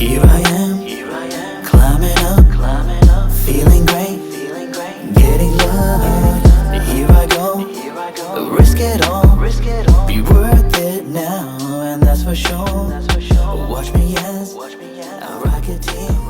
Here I am, climbing up, feeling great, getting love. Here I go, risk it all, be worth it now, and that's for sure. Watch me as I rock it team.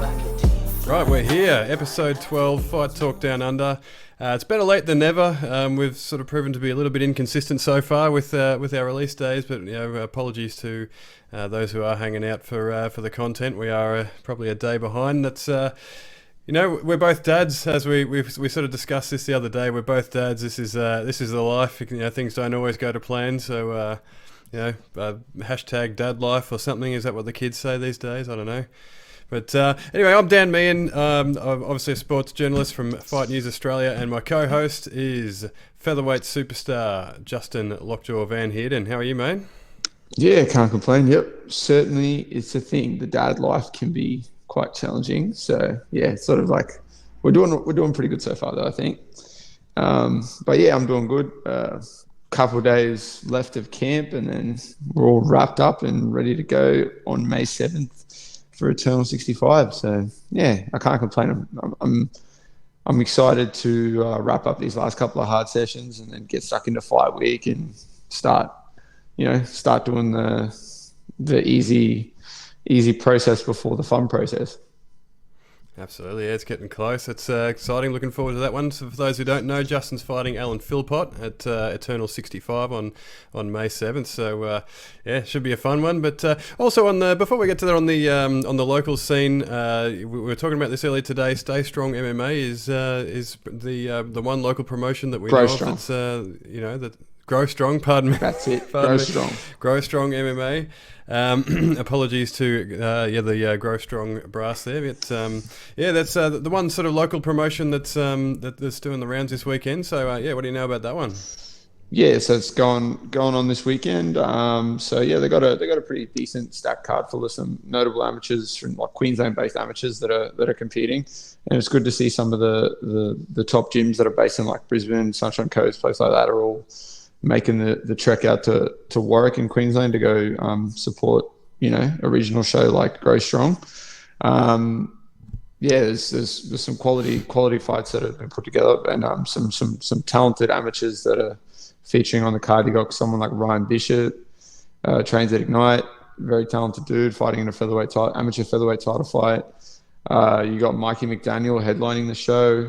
Right, we're here, episode 12, Fight Talk Down Under. It's better late than never. We've sort of proven to be a little bit inconsistent so far with our release days, but apologies to those who are hanging out for the content. We are probably a day behind. That's we're both dads, as we sort of discussed this the other day. We're both dads. This is the life. Things don't always go to plan. So hashtag dad life or something. Is that what the kids say these days? I don't know. But anyway, I'm Dan Meehan. I'm obviously a sports journalist from Fight News Australia, and my co-host is featherweight superstar Justin Lockjaw Van Heerden. How are you, mate? Yeah, can't complain. Yep, certainly it's a thing. The dad life can be quite challenging. So yeah, it's sort of like we're doing pretty good so far, though, I think. But yeah, I'm doing good. Couple of days left of camp, and then we're all wrapped up and ready to go on May 7th. For Eternal 65. So yeah, I can't complain. I'm excited to wrap up these last couple of hard sessions and then get stuck into fight week and start doing the easy process before the fun process. Absolutely, yeah, it's getting close. It's exciting. Looking forward to that one. So for those who don't know, Justin's fighting Alan Philpott at Eternal 65 on May 7th. So yeah, should be a fun one. But also before we get to that on the local scene, we were talking about this earlier today. Stay Strong MMA is the one local promotion that we Grow know Strong. of. That's that Grow Strong. Pardon me. That's it. Grow Strong. Grow Strong MMA. Apologies to the Grow Strong brass there, but that's the one sort of local promotion that's doing the rounds this weekend. So what do you know about that one? Yeah, so it's going on this weekend. So yeah, they got a pretty decent stacked card full of some notable amateurs from like Queensland-based amateurs that are competing, and it's good to see some of the top gyms that are based in like Brisbane, Sunshine Coast, places like that are all making the trek out to Warwick in Queensland to go support a regional show like Grow Strong. There's some quality fights that have been put together, and some talented amateurs that are featuring on the card. You got someone like Ryan Bishop, trains at Ignite, very talented dude fighting in a amateur featherweight title fight. You got Mikey McDaniel headlining the show.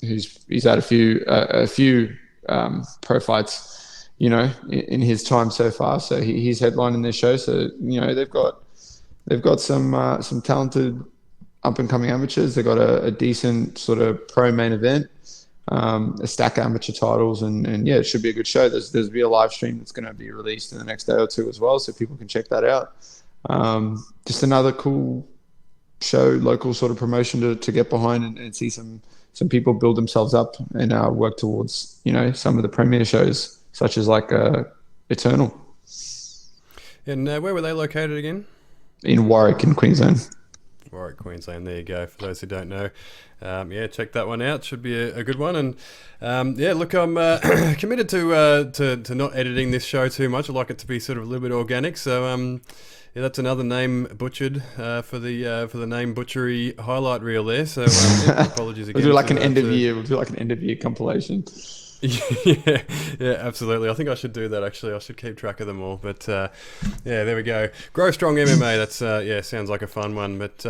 He's had a few pro fights, in his time so far. So he's headlining their show. So they've got some talented up and coming amateurs. They've got a decent sort of pro main event, a stack of amateur titles, and yeah, it should be a good show. There's be a live stream that's going to be released in the next day or two as well, so people can check that out. Just another cool show, local sort of promotion to get behind and see some people build themselves up and work towards some of the premier shows such as like Eternal. And where were they located again? In Warwick in Queensland. Warwick, Queensland. There you go. For those who don't know, check that one out. Should be a good one. And look, I'm committed to not editing this show too much. I like it to be sort of a little bit organic. So that's another name butchered for the name butchery highlight reel there. So apologies again. We'll do like an end of year. We'll do like an end of year compilation. Yeah, absolutely. I think I should do that, actually. I should keep track of them all. But, there we go. Grow Strong MMA, that's, sounds like a fun one. But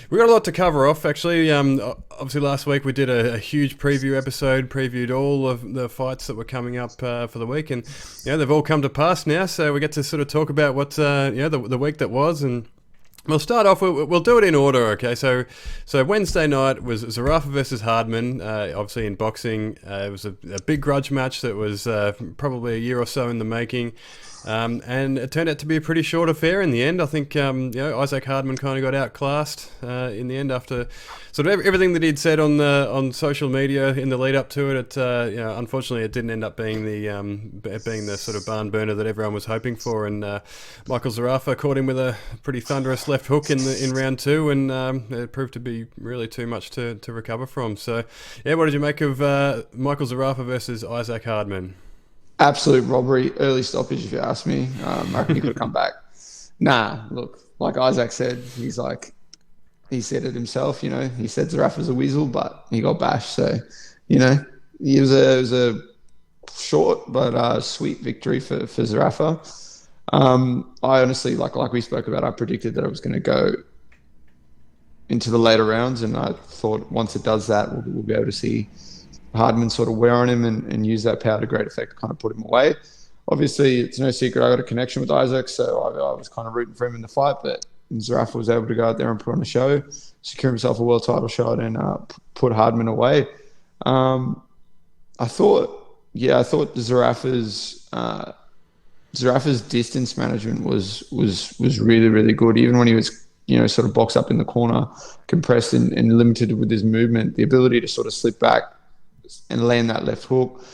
we got a lot to cover off, actually. Obviously, last week we did a huge preview episode, previewed all of the fights that were coming up for the week. And, they've all come to pass now. So we get to sort of talk about what, the week that was. And we'll start off, we'll do it in order, okay? So Wednesday night was Zerafa versus Hardman, obviously in boxing. It was a big grudge match that was probably a year or so in the making. And it turned out to be a pretty short affair in the end. I think Isaac Hardman kind of got outclassed in the end after sort of everything that he'd said on social media in the lead up to it. Unfortunately, it didn't end up being the sort of barn burner that everyone was hoping for. And Michael Zerafa caught him with a pretty thunderous left hook in round two, and it proved to be really too much to recover from. So, what did you make of Michael Zerafa versus Isaac Hardman? Absolute robbery, early stoppage if you ask me. I reckon he could have come back. Nah, look, like Isaac said, he said it himself, he said Zerafa's a weasel, but he got bashed. So, it was a short but sweet victory for Zerafa. I honestly, like we spoke about, I predicted that it was going to go into the later rounds, and I thought once it does that, we'll be able to see Hardman sort of wear on him and use that power to great effect to kind of put him away. Obviously, it's no secret I got a connection with Isaac, so I was kind of rooting for him in the fight, but Zerafa was able to go out there and put on a show, secure himself a world title shot, and put Hardman away. I thought Zerafa's distance management was really, really good. Even when he was, sort of boxed up in the corner, compressed and limited with his movement, the ability to sort of slip back and land that left hook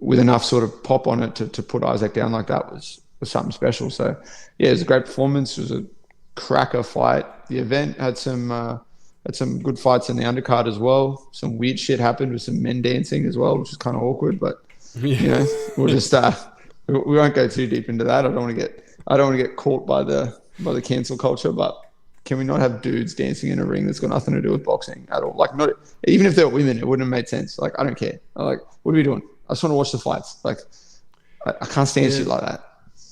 with enough sort of pop on it to put Isaac down like that was something special. So, yeah, it was a great performance. It was a cracker fight. The event had some good fights in the undercard as well. Some weird shit happened with some men dancing as well, which was kind of awkward. But we'll just we won't go too deep into that. I don't want to get caught by the cancel culture. But can we not have dudes dancing in a ring that's got nothing to do with boxing at all? Like, not even if they're women, it wouldn't have made sense. Like, I don't care. Like, what are we doing? I just want to watch the fights. Like, I can't stand shit like that.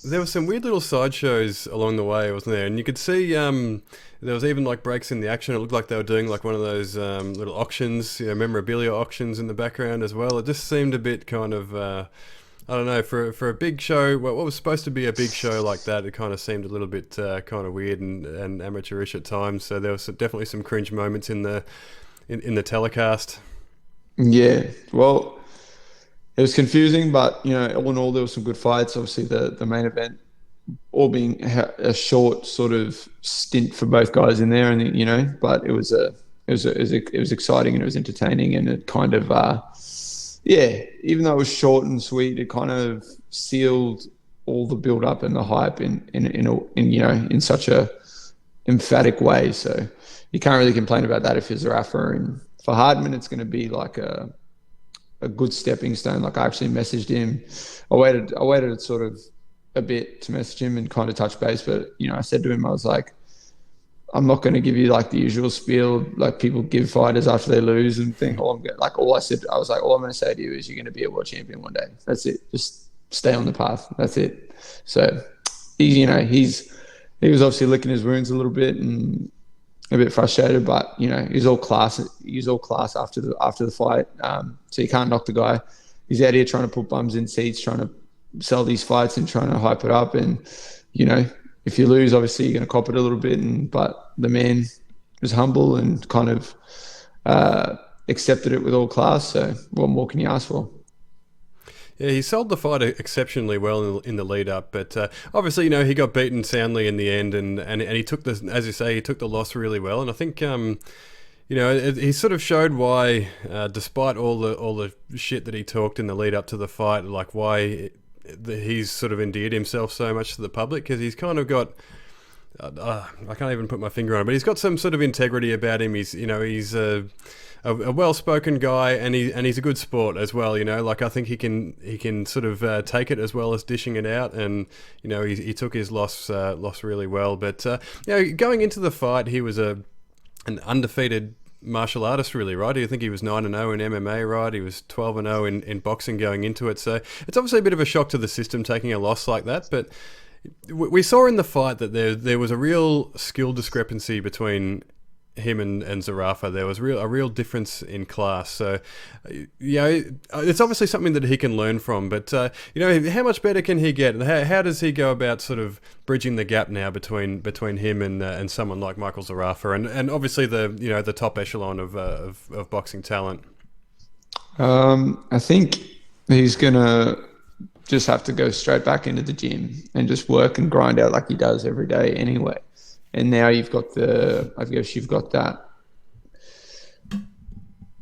There were some weird little sideshows along the way, wasn't there? And you could see there was even like breaks in the action. It looked like they were doing like one of those little auctions, memorabilia auctions in the background as well. It just seemed a bit kind of, I don't know, for a big show, what was supposed to be a big show like that, it kind of seemed a little bit kind of weird and amateurish at times. So there was definitely some cringe moments in the telecast. Yeah, well, it was confusing, but all in all, there were some good fights. Obviously, the main event, all being a short sort of stint for both guys in there, and but it was exciting and it was entertaining, and it kind of even though it was short and sweet, it kind of sealed all the build up and the hype in such a emphatic way. So you can't really complain about that if you're Zerafa. And for Hardman, it's going to be like a good stepping stone. Like, I actually messaged him. I waited sort of a bit to message him and kind of touch base, but I said to him, I was like, I'm not going to give you like the usual spiel like people give fighters after they lose and think. All I'm going to say to you is you're going to be a world champion one day. That's it. Just stay on the path. That's it. So he was obviously licking his wounds a little bit and a bit frustrated, but he's all class. He's all class after the fight. So you can't knock the guy. He's out here trying to put bums in seats, trying to sell these fights and trying to hype it up. And if you lose, obviously you're going to cop it a little bit. But the man was humble and kind of accepted it with all class. So what more can you ask for? Yeah, he sold the fight exceptionally well in the lead up, but obviously, he got beaten soundly in the end, and he took as you say, he took the loss really well, and I think, he sort of showed why, despite all the shit that he talked in the lead up to the fight, like why he's sort of endeared himself so much to the public, because he's kind of got. I can't even put my finger on it, but he's got some sort of integrity about him. He's a well-spoken guy, and he's a good sport as well. Like, I think he can sort of take it as well as dishing it out, and he took his loss really well. But going into the fight, he was an undefeated martial artist, really, right? I think he was 9-0 in MMA, right? He was 12-0 in boxing going into it. So it's obviously a bit of a shock to the system taking a loss like that, but. We saw in the fight that there was a real skill discrepancy between him and Zerafa. There was a real difference in class. So, it's obviously something that he can learn from. But how much better can he get? How does he go about sort of bridging the gap now between him and someone like Michael Zerafa and obviously the top echelon of boxing talent? I think he's gonna just have to go straight back into the gym and just work and grind out like he does every day anyway. And now you've got that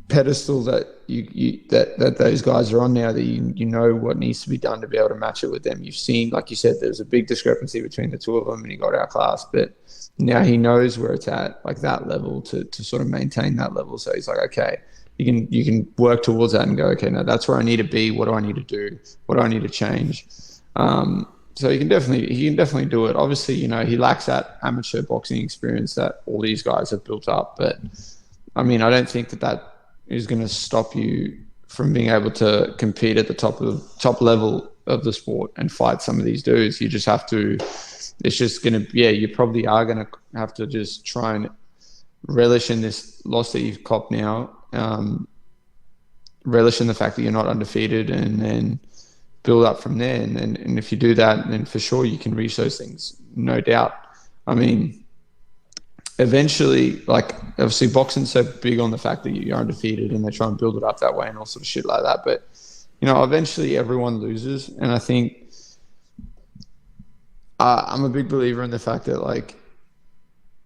pedestal that that those guys are on now, that you know what needs to be done to be able to match it with them. You've seen, like you said, there's a big discrepancy between the two of them, and he got outclassed, but now he knows where it's at, like that level, to sort of maintain that level. So he's like, okay, you can work towards that and go, okay, now that's where I need to be. What do I need to do? What do I need to change? So he can definitely do it. Obviously, you know, he lacks that amateur boxing experience that all these guys have built up. But I mean, I don't think that is going to stop you from being able to compete at the top level of the sport and fight some of these dudes. You just have to. It's just going to. Yeah, you probably are going to have to just try and relish in this loss that you've copped now. Relish in the fact that you're not undefeated, and then build up from there. And if you do that, then for sure you can reach those things, no doubt. I mean, eventually, like, obviously boxing's so big on the fact that you're undefeated and they try and build it up that way and all sort of shit like that. But, you know, eventually everyone loses. And I think I'm a big believer in the fact that, like,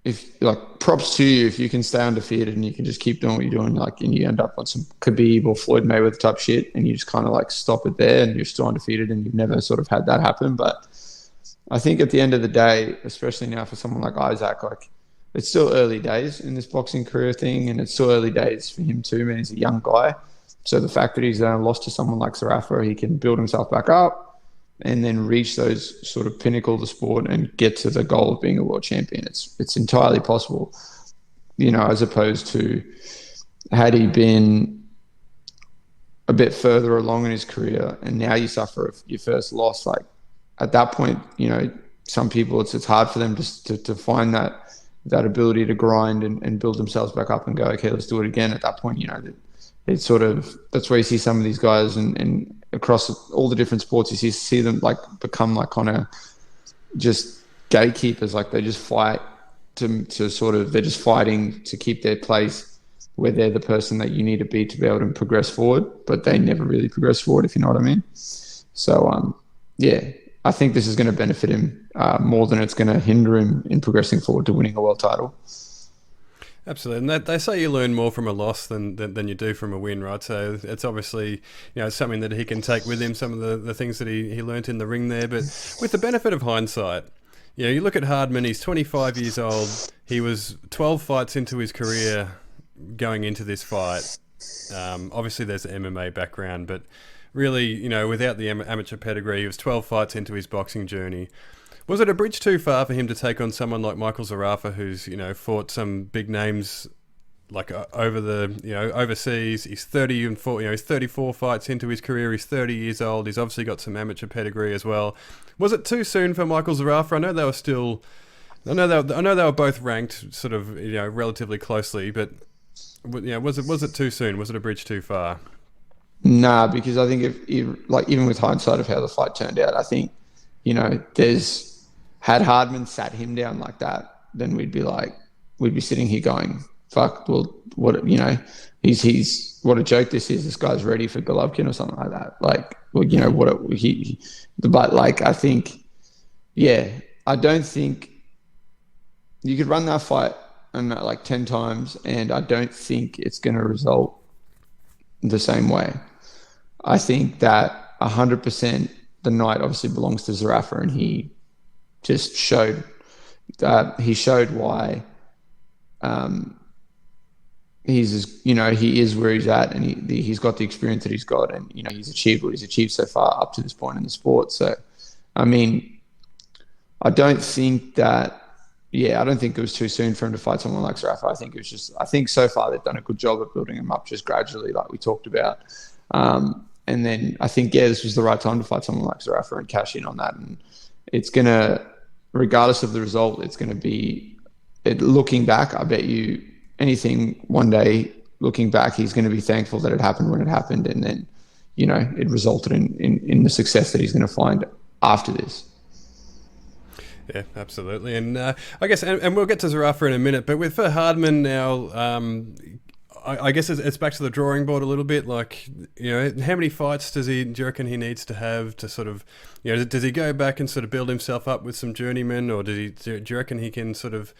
if, like, props to you if you can stay undefeated and you can just keep doing what you're doing, like, and you end up on some Khabib or Floyd Mayweather type shit and you just kind of like stop it there and you're still undefeated and you've never sort of had that happen. But I think at the end of the day, especially now for someone like Isaac, like, it's still early days in this boxing career thing, and it's still early days for him too. I mean, he's a young guy. So the fact that he's lost to someone like Zerafa, he can build himself back up and then reach those sort of pinnacle of the sport and get to the goal of being a world champion. It's entirely possible, you know, as opposed to had he been a bit further along in his career and now you suffer your first loss. Like, at that point, you know, some people, it's hard for them just to find that ability to grind and build themselves back up and go, okay, let's do it again. At that point, you know, it's sort of, that's where you see some of these guys and across all the different sports, you see them like become like kind of just gatekeepers. Like, they just fight to sort of, they're just fighting to keep their place where they're the person that you need to be able to progress forward, but they never really progress forward, if you know what I mean. So, yeah, I think this is going to benefit him more than it's going to hinder him in progressing forward to winning a world title. Absolutely, and they say you learn more from a loss than you do from a win, right? So it's obviously, you know, something that he can take with him, some of the things that he learnt in the ring there. But with the benefit of hindsight, you know, you look at Hardman, he's 25 years old. He was 12 fights into his career going into this fight. Obviously, there's an MMA background, but really, you know, without the amateur pedigree, he was 12 fights into his boxing journey. Was it a bridge too far for him to take on someone like Michael Zerafa, who's, you know, fought some big names like overseas? He's 30 and 4, you know, he's 34 fights into his career. He's 30 years old. He's obviously got some amateur pedigree as well. Was it too soon for Michael Zerafa? I know they were both ranked sort of, you know, relatively closely, but, you know, was it too soon? Was it a bridge too far? Nah, because I think even with hindsight of how the fight turned out, I think, you know, had Hardman sat him down like that, then we'd be sitting here going, fuck, well, what, you know, he's what a joke this is. This guy's ready for Golovkin or something like that. Like, well, you know, but like, I think, yeah, I don't think you could run that fight like 10 times and I don't think it's going to result the same way. I think that 100% the night obviously belongs to Zerafa, and he just showed why he is where he's at, and he's got the experience that he's got, and, you know, he's achieved what he's achieved so far up to this point in the sport. So, I mean, I don't think it was too soon for him to fight someone like Zerafa. I think so far they've done a good job of building him up just gradually, like we talked about. And then I think, yeah, this was the right time to fight someone like Zerafa and cash in on that. And it's going to, regardless of the result, it's going to be, looking back, I bet you anything one day, looking back, he's going to be thankful that it happened when it happened. And then, you know, it resulted in the success that he's going to find after this. Yeah, absolutely. And I guess, and we'll get to Zerafa in a minute, but for Hardman now, I guess it's back to the drawing board a little bit. Like, you know, how many fights do you reckon he needs to have to sort of, you know, does he go back and sort of build himself up with some journeymen, or do you reckon he can sort of,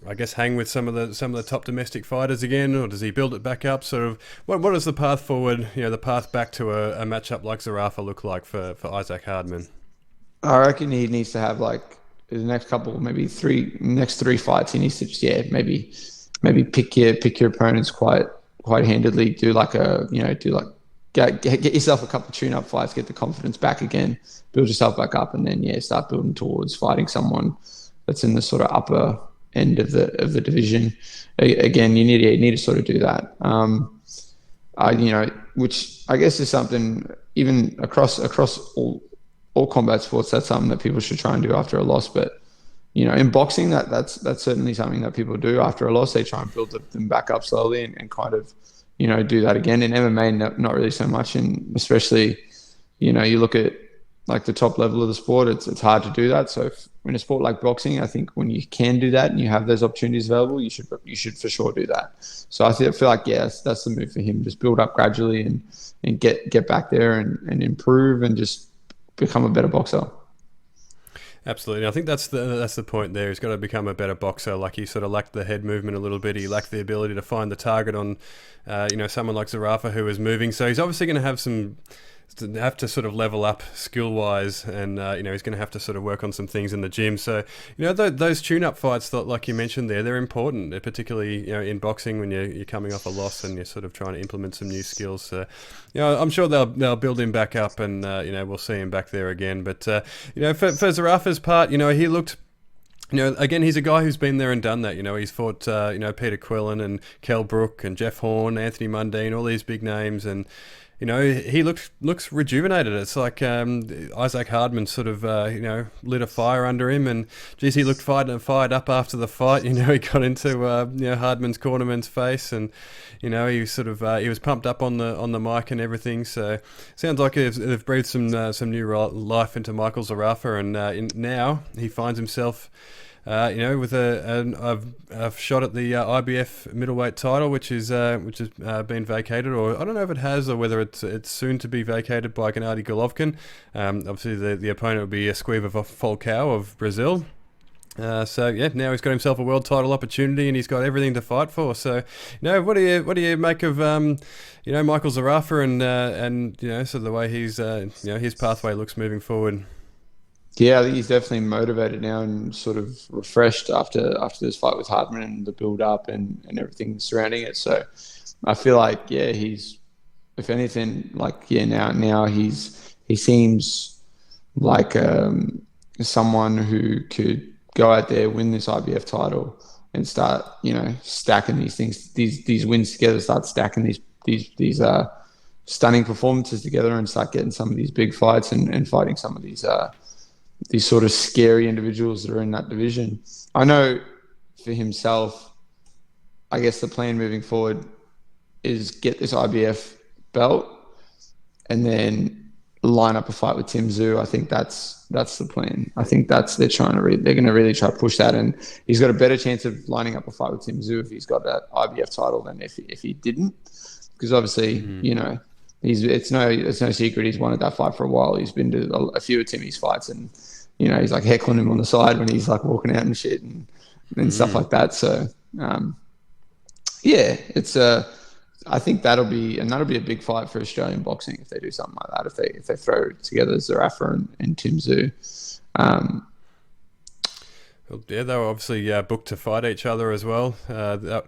I guess, hang with some of the top domestic fighters again, or does he build it back up? Sort of, what is the path forward, you know, the path back to a matchup like Zerafa look like for Isaac Hardman? I reckon he needs to have, like, the next couple, maybe next three fights, he needs to just, yeah, maybe pick your opponents quite handedly. Do like get yourself a couple of tune-up fights, get the confidence back again, build yourself back up, and then start building towards fighting someone that's in the sort of upper end of the division. Again, you need to sort of do that. Which I guess is something even across all combat sports. That's something that people should try and do after a loss. But in boxing, that's certainly something that people do after a loss. They try and build them back up slowly and kind of do that again. In MMA, not really so much, and especially you look at like the top level of the sport, it's hard to do that. So in a sport like boxing, I think when you can do that and you have those opportunities available, you should for sure do that. So I feel like that's the move for him. Just build up gradually and get back there and improve and just become a better boxer. Absolutely. I think that's the point there. He's got to become a better boxer. Like, he sort of lacked the head movement a little bit. He lacked the ability to find the target on, someone like Zerafa who was moving. So he's obviously going to have to sort of level up skill-wise, and he's going to have to sort of work on some things in the gym. So those tune-up fights that, like you mentioned there, they're important, particularly in boxing when you're coming off a loss and you're sort of trying to implement some new skills. So I'm sure they'll build him back up, and we'll see him back there again. But for Zerafa's part, he looked. Again, he's a guy who's been there and done that. He's fought, Peter Quillen and Kell Brook and Jeff Horn, Anthony Mundine, all these big names, and he looks rejuvenated. It's like Isaac Hardman sort of, lit a fire under him, and geez, he looked fired up after the fight. He got into Hardman's cornerman's face, and he was pumped up on the mic and everything. So sounds like they've breathed some new life into Michael Zerafa, and now he finds himself. With a shot at the IBF middleweight title, which has been vacated, or I don't know if it has, or whether it's soon to be vacated by Gennady Golovkin. Obviously, the opponent would be Esquiva Falcao of Brazil. Now he's got himself a world title opportunity, and he's got everything to fight for. So, what do you make of Michael Zerafa and sort of the way his pathway looks moving forward? Yeah, I think he's definitely motivated now and sort of refreshed after this fight with Hardman and the build up and everything surrounding it. So I feel like he's, if anything, now he seems like someone who could go out there, win this IBF title, and start stacking these things, these wins together, start stacking these stunning performances together, and start getting some of these big fights and fighting some of these sort of scary individuals that are in that division. I know for himself, I guess the plan moving forward is get this IBF belt and then line up a fight with Tim Tszyu. I think that's the plan. I think they're going to really try to push that, and he's got a better chance of lining up a fight with Tim Tszyu if he's got that IBF title than if he didn't, because obviously it's no secret he's wanted that fight for a while. He's been to a few of Timmy's fights, and he's like heckling him on the side when he's like walking out and shit and stuff like that. So it's I think that'll be a big fight for Australian boxing if they do something like that. If they throw together Zerafa and Tim Tszyu. They were obviously booked to fight each other as well.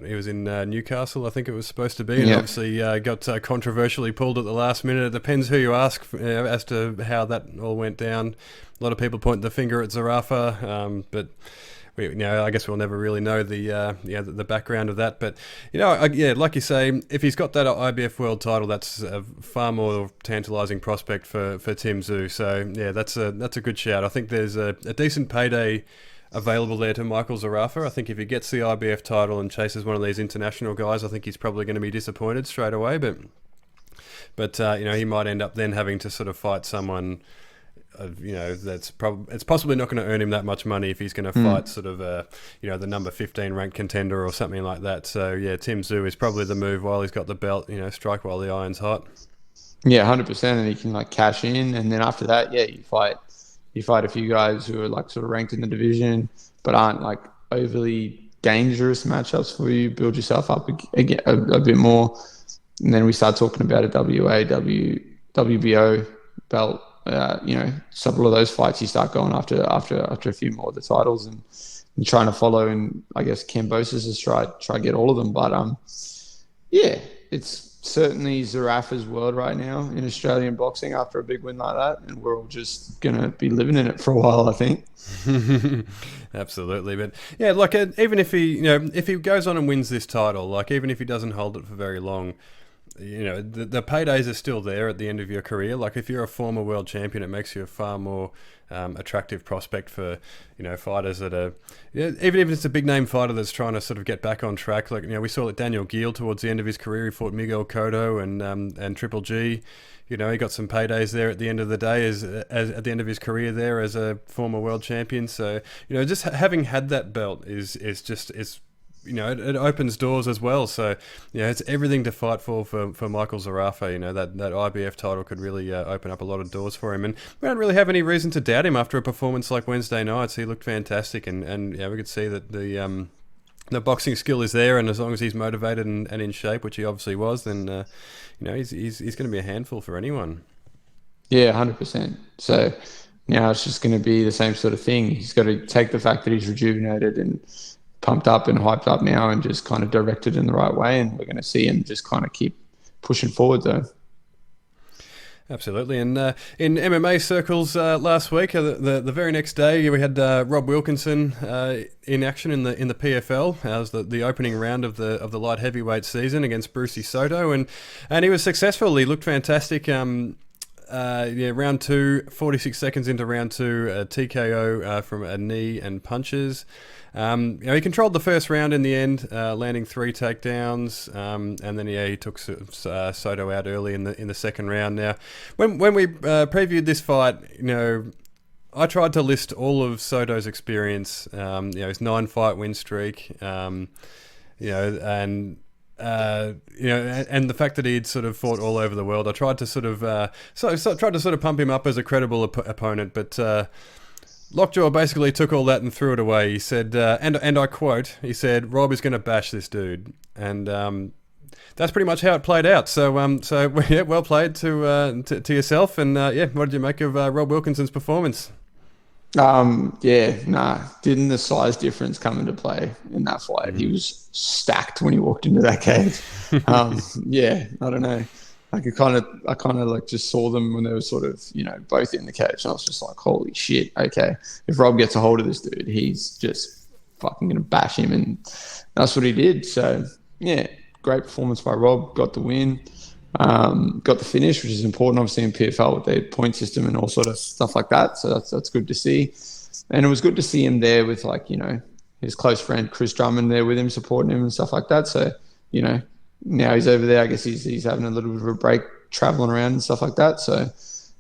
He was in Newcastle, I think it was supposed to be, and obviously got controversially pulled at the last minute. It depends who you ask as to how that all went down. A lot of people point the finger at Zerafa, but I guess we'll never really know the background of that. But like you say, if he's got that IBF world title, that's a far more tantalising prospect for Tim Tszyu. So that's a good shout. I think there's a decent payday available there to Michael Zerafa. I think if he gets the IBF title and chases one of these international guys, I think he's probably going to be disappointed straight away. But he might end up then having to sort of fight someone. It's possibly not going to earn him that much money if he's going to fight sort of the number 15 ranked contender or something like that. So Tim Tszyu is probably the move while he's got the belt. Strike while the iron's hot. Yeah, 100%, and he can cash in, and then after that, you fight a few guys who are sort of ranked in the division but aren't overly dangerous matchups for you. Build yourself up a bit more, and then we start talking about a WBO belt. Several of those fights you start going after a few more of the titles and trying to follow in, I guess, Kambosos' try to get all of them. But certainly Zerafa's world right now in Australian boxing after a big win like that, and we're all just gonna be living in it for a while, I think. Absolutely, but yeah, like even if he, if he goes on and wins this title, like even if he doesn't hold it for very long, the paydays are still there at the end of your career. Like if you're a former world champion, it makes you a far more attractive prospect for fighters that are even if it's a big name fighter that's trying to sort of get back on track. Like we saw that Daniel Gill towards the end of his career, he fought Miguel Cotto and Triple G. He got some paydays there at the end of the day as at the end of his career there as a former world champion. So just having had that belt is it opens doors as well. So it's everything to fight for Michael Zerafa. That IBF title could really open up a lot of doors for him, and we don't really have any reason to doubt him after a performance like Wednesday night's. He looked fantastic, and we could see that the boxing skill is there, and as long as he's motivated and in shape, which he obviously was, then he's going to be a handful for anyone. Yeah, 100%. So now it's just going to be the same sort of thing. He's got to take the fact that he's rejuvenated and pumped up and hyped up now and just kind of directed in the right way, and we're going to see him just kind of keep pushing forward though. Absolutely, and in MMA circles last week, the very next day, we had Rob Wilkinson in action in the PFL. It was the opening round of the light heavyweight season against Brucey Soto, and he was successful. He looked fantastic. Round 2, 46 seconds into round 2, a TKO from a knee and punches. He controlled the first round in the end, landing 3 takedowns, and then he took Soto out early in the second round. Now, when we previewed this fight, I tried to list all of Soto's experience. His 9-fight win streak, and the fact that he'd sort of fought all over the world. I tried to sort of pump him up as a credible opponent, but Lockjaw basically took all that and threw it away. He said, and I quote, he said, "Rob is going to bash this dude," and that's pretty much how it played out. So yeah, well played to yourself, and what did you make of Rob Wilkinson's performance? Didn't the size difference come into play in that fight? He was stacked when he walked into that cage. I don't know. I kind of like just saw them when they were sort of, both in the cage. And I was just like, holy shit. Okay. If Rob gets a hold of this dude, he's just fucking going to bash him. And that's what he did. So yeah, great performance by Rob. Got the win. Got the finish, which is important, obviously, in PFL with their point system and all sort of stuff like that. So that's good to see. And it was good to see him there with his close friend Chris Drummond there with him, supporting him and stuff like that. So, now he's over there. I guess he's having a little bit of a break, traveling around and stuff like that. So,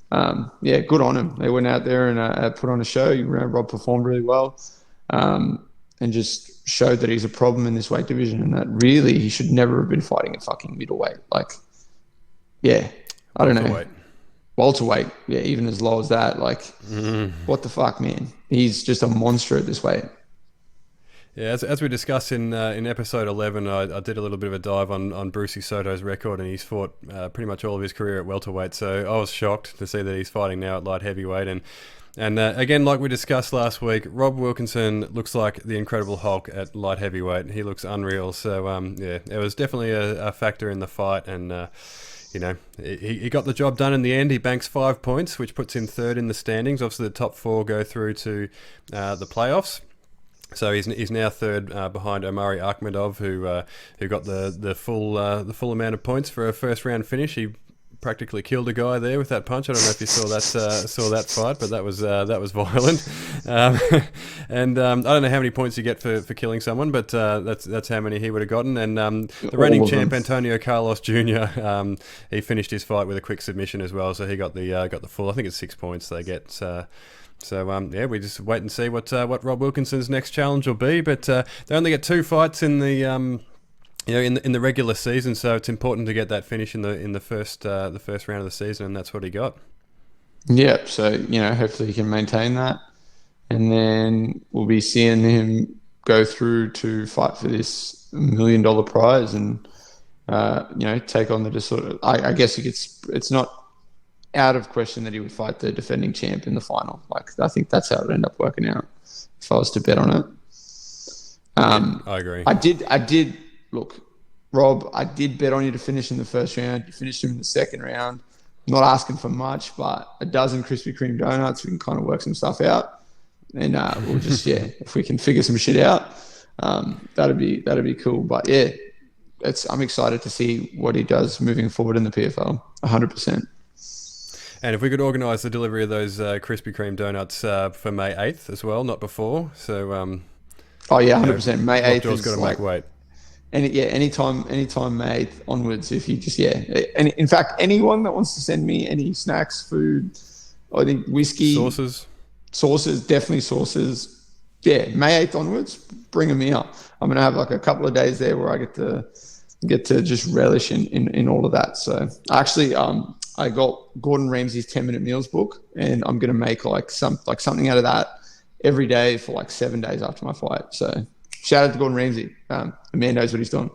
good on him. They went out there and put on a show. Rob performed really well, and just showed that he's a problem in this weight division, and that really he should never have been fighting at fucking middleweight. I don't know. Welterweight, yeah, even as low as that. What the fuck, man? He's just a monster at this weight. Yeah, as we discussed in episode 11, I did a little bit of a dive on Brucey Soto's record, and he's fought pretty much all of his career at welterweight. So I was shocked to see that he's fighting now at light heavyweight. And again, like we discussed last week, Rob Wilkinson looks like the Incredible Hulk at light heavyweight. He looks unreal. So it was definitely a factor in the fight, and he got the job done in the end. He banks 5 points, which puts him third in the standings. Obviously, the top 4 go through to the playoffs. So he's now third behind Omari Akhmedov, who got the full amount of points for a first round finish. He practically killed a guy there with that punch. I don't know if you saw that fight, but that was violent. And I don't know how many points you get for killing someone, but that's how many he would have gotten. And the reigning champ Antonio Carlos Jr. He finished his fight with a quick submission as well, so he got the full. I think it's 6 points they get. So we just wait and see what Rob Wilkinson's next challenge will be. But they only get 2 fights in the in the regular season, so it's important to get that finish in the first round of the season, and that's what he got. Yeah. So hopefully he can maintain that, and then we'll be seeing him go through to fight for this $1 million prize, and take on the just sort of. I guess it's not out of question that he would fight the defending champ in the final. I think that's how it would end up working out if I was to bet on it. I agree. I did look. Rob, I did bet on you to finish in the first round. You finished him in the second round. I'm not asking for much, but a dozen Krispy Kreme donuts, we can kind of work some stuff out. And we'll just, if we can figure some shit out, that'd be cool. But yeah, I'm excited to see what he does moving forward in the PFL, 100%. And if we could organise the delivery of those Krispy Kreme donuts for May 8th as well, not before. So, oh yeah, 100%. May 8th is got to make weight. Anytime May 8th onwards. If you just and in fact, anyone that wants to send me any snacks, food, I think whiskey, sauces, definitely sauces. Yeah, May 8th onwards, bring them here. I'm gonna have like a couple of days there where I get to just relish in all of that. So actually, I got Gordon Ramsay's 10-minute meals book, and I'm gonna make something out of that every day for like 7 days after my fight. So shout out to Gordon Ramsay. The man knows what he's doing.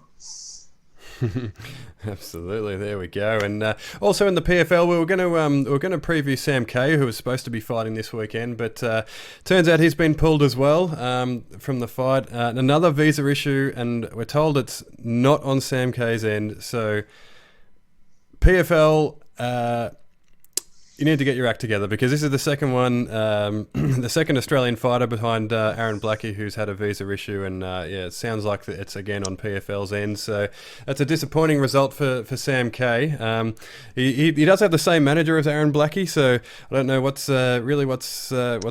Absolutely, there we go. And also in the PFL, we were going to preview Sam Kay, who was supposed to be fighting this weekend, but turns out he's been pulled as well from the fight. Another visa issue, and we're told it's not on Sam Kay's end. So PFL. You need to get your act together, because this is the second one, the second Australian fighter behind Aaron Blackie, who's had a visa issue, and it sounds like it's again on PFL's end. So that's a disappointing result for Sam Kay. He does have the same manager as Aaron Blackie, so I don't know what's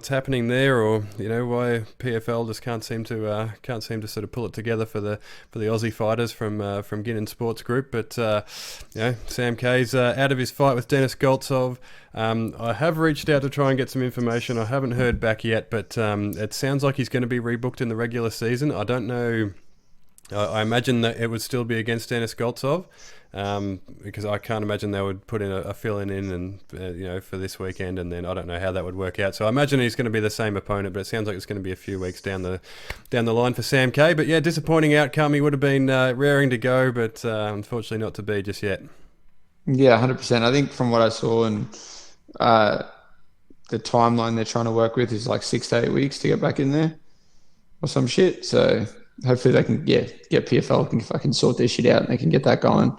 happening there, or why PFL just can't seem to sort of pull it together for the Aussie fighters from Ginnon Sports Group. But Sam Kay's out of his fight with Denis Goltsov. I have reached out to try and get some information. I haven't heard back yet, but it sounds like he's going to be rebooked in the regular season. I don't know. I imagine that it would still be against Denis Goltsov, because I can't imagine they would put in a fill-in and for this weekend, and then I don't know how that would work out. So I imagine he's going to be the same opponent, but it sounds like it's going to be a few weeks down the line for Sam Kay. But yeah, disappointing outcome. He would have been raring to go, but unfortunately not to be just yet. Yeah, 100%. I think from what I saw, and the timeline they're trying to work with is like 6 to 8 weeks to get back in there or some shit. So hopefully they can get PFL can fucking sort their shit out and they can get that going.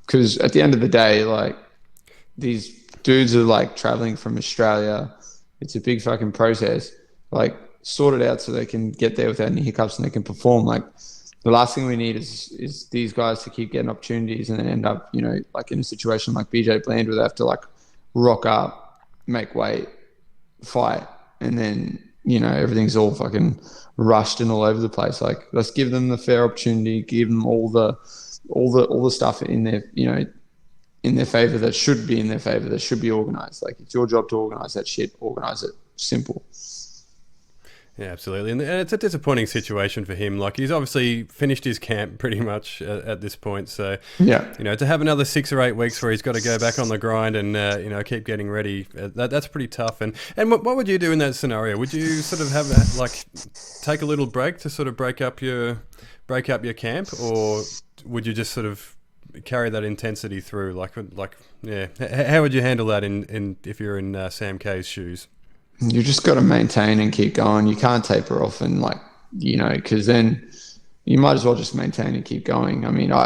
Because at the end of the day, like, these dudes are like traveling from Australia. It's a big fucking process. Like, sort it out so they can get there without any hiccups and they can perform. Like, the last thing we need is these guys to keep getting opportunities and then end up, like in a situation like BJ Bland where they have to like rock up, make weight, fight, and then, everything's all fucking rushed and all over the place. Like, let's give them the fair opportunity, give them all the stuff in their, in their favor that should be in their favor, that should be organized. Like, it's your job to organize that shit, organize it. Simple. Yeah, absolutely. And it's a disappointing situation for him. Like, he's obviously finished his camp pretty much at this point. So, to have another 6 or 8 weeks where he's got to go back on the grind and, keep getting ready, that's pretty tough. And what would you do in that scenario? Would you sort of have, take a little break to sort of break up your camp, or would you just sort of carry that intensity through? How would you handle that if you're in Sam Kay's shoes? You just got to maintain and keep going. You can't taper off and because then you might as well just maintain and keep going. I mean, in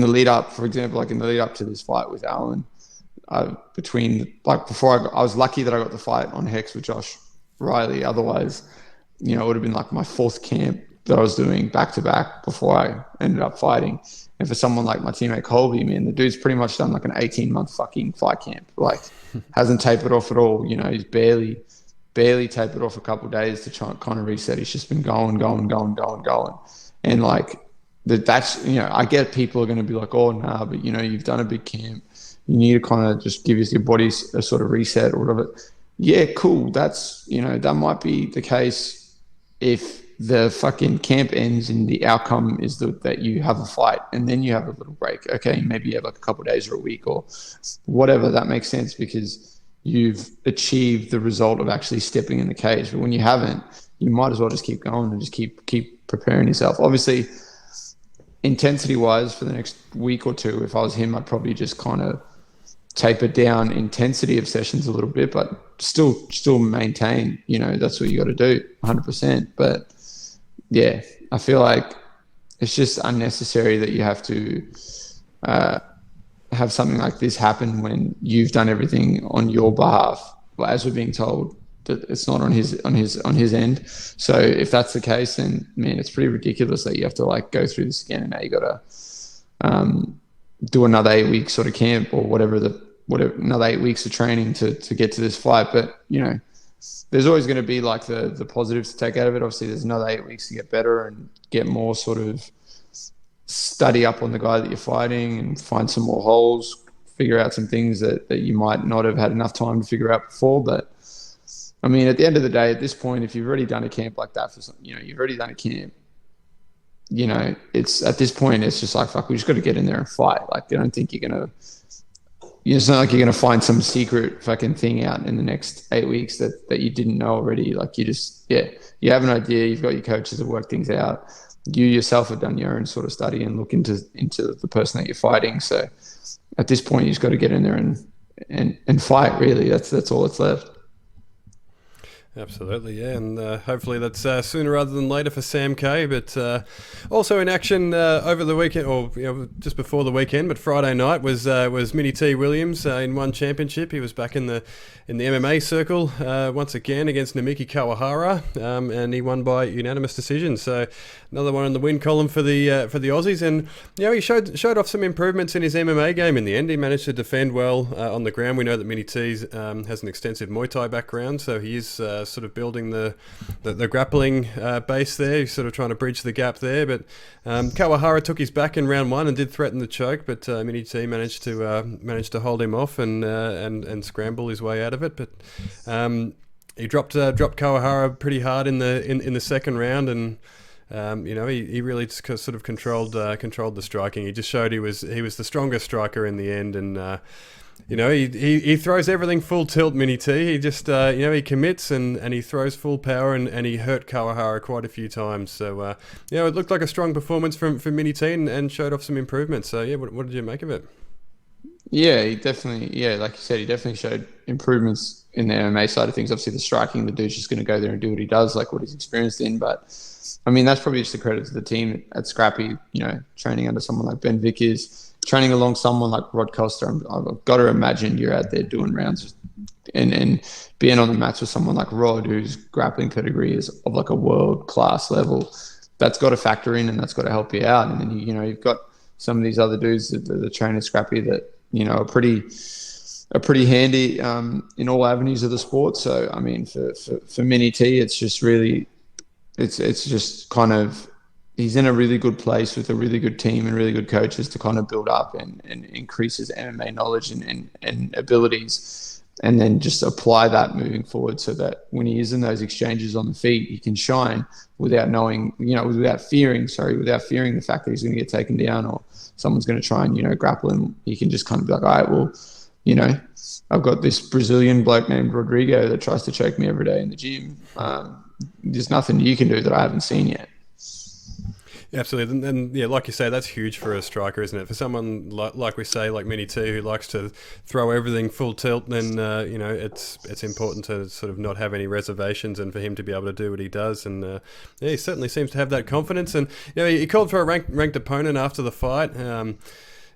the lead up, for example, in the lead up to this fight with Arlene, before I was lucky that I got the fight on Hex with Josh Riley. Otherwise, it would have been like my 4th camp that I was doing back to back before I ended up fighting. And for someone like my teammate Colby, man, the dude's pretty much done like an 18-month fucking fight camp. Like, hasn't tapered off at all. He's barely tapered off a couple of days to try and kind of reset. He's just been going. And that's, I get people are going to be like, oh, nah, but you've done a big camp. You need to kind of just give your body a sort of reset or whatever. Yeah, cool. That's, that might be the case if the fucking camp ends and the outcome is that you have a fight and then you have a little break. Okay, maybe you have like a couple of days or a week or whatever. That makes sense because you've achieved the result of actually stepping in the cage. But when you haven't, you might as well just keep going and just keep preparing yourself. Obviously, intensity-wise for the next week or two, if I was him, I'd probably just kind of taper down intensity of sessions a little bit, but still maintain. That's what you got to do, 100%. But yeah, I feel like it's just unnecessary that you have to have something like this happen when you've done everything on your behalf, as we're being told that it's not on his end. So if that's the case, then man, it's pretty ridiculous that you have to like go through this again, and now you got to do another 8 week sort of camp or whatever another 8 weeks of training to get to this fight. But you know, there's always going to be like the positives to take out of it. Obviously, there's another 8 weeks to get better and get more sort of study up on the guy that you're fighting and find some more holes, figure out some things that you might not have had enough time to figure out before. But I mean, at the end of the day, at this point, if you've already done a camp like that you've already done a camp, you know, it's at this point, it's just like, fuck, we just got to get in there and fight. Like, I don't think it's not like you're going to find some secret fucking thing out in the next 8 weeks that you didn't know already. Like you have an idea, you've got your coaches that work things out. You yourself have done your own sort of study and look into the person that you're fighting. So at this point, you just got to get in there and fight. Really, that's all that's left. Absolutely, yeah, and hopefully that's sooner rather than later for Sam K. But also in action over the weekend, or just before the weekend, but Friday night was Mini T Williams in one championship. He was back in the MMA circle once again against Namiki Kawahara, and he won by unanimous decision. So another one in the win column for the Aussies, and he showed off some improvements in his MMA game in the end. He managed to defend well on the ground. We know that Mini T has an extensive Muay Thai background, so he is sort of building the grappling base there. He's sort of trying to bridge the gap there, but Kawahara took his back in round one and did threaten the choke, but Mini T managed to hold him off and scramble his way out of it. But he dropped Kawahara pretty hard in the second round, and he really just sort of controlled the striking. He just showed he was the strongest striker in the end, and he throws everything full tilt, Mini T. He just, he commits and he throws full power, and he hurt Kawahara quite a few times. So, it looked like a strong performance from Mini T and showed off some improvements. So, what did you make of it? Yeah, he definitely, like you said, he definitely showed improvements in the MMA side of things. Obviously, the striking, the dude's just going to go there and do what he does, like what he's experienced in. But, I mean, that's probably just a credit to the team at Scrappy, training under someone like Ben Vickers, training along someone like Rod Costa. I've got to imagine you're out there doing rounds and being on the mats with someone like Rod, whose grappling pedigree is of like a world-class level. That's got to factor in, and that's got to help you out. And then, you've got some of these other dudes that the trainer Scrappy that, are pretty handy in all avenues of the sport. So, I mean, for Mini T, it's just really, it's just kind of, he's in a really good place with a really good team and really good coaches to kind of build up and increase his MMA knowledge and abilities, and then just apply that moving forward so that when he is in those exchanges on the feet, he can shine without fearing the fact that he's going to get taken down or someone's going to try and, grapple him. He can just kind of be like, all right, well, I've got this Brazilian bloke named Rodrigo that tries to choke me every day in the gym. There's nothing you can do that I haven't seen yet. Absolutely, and like you say, that's huge for a striker, isn't it? For someone like we say, like Mini T, who likes to throw everything full tilt, then it's important to sort of not have any reservations, and for him to be able to do what he does. And he certainly seems to have that confidence. And he called for a ranked opponent after the fight.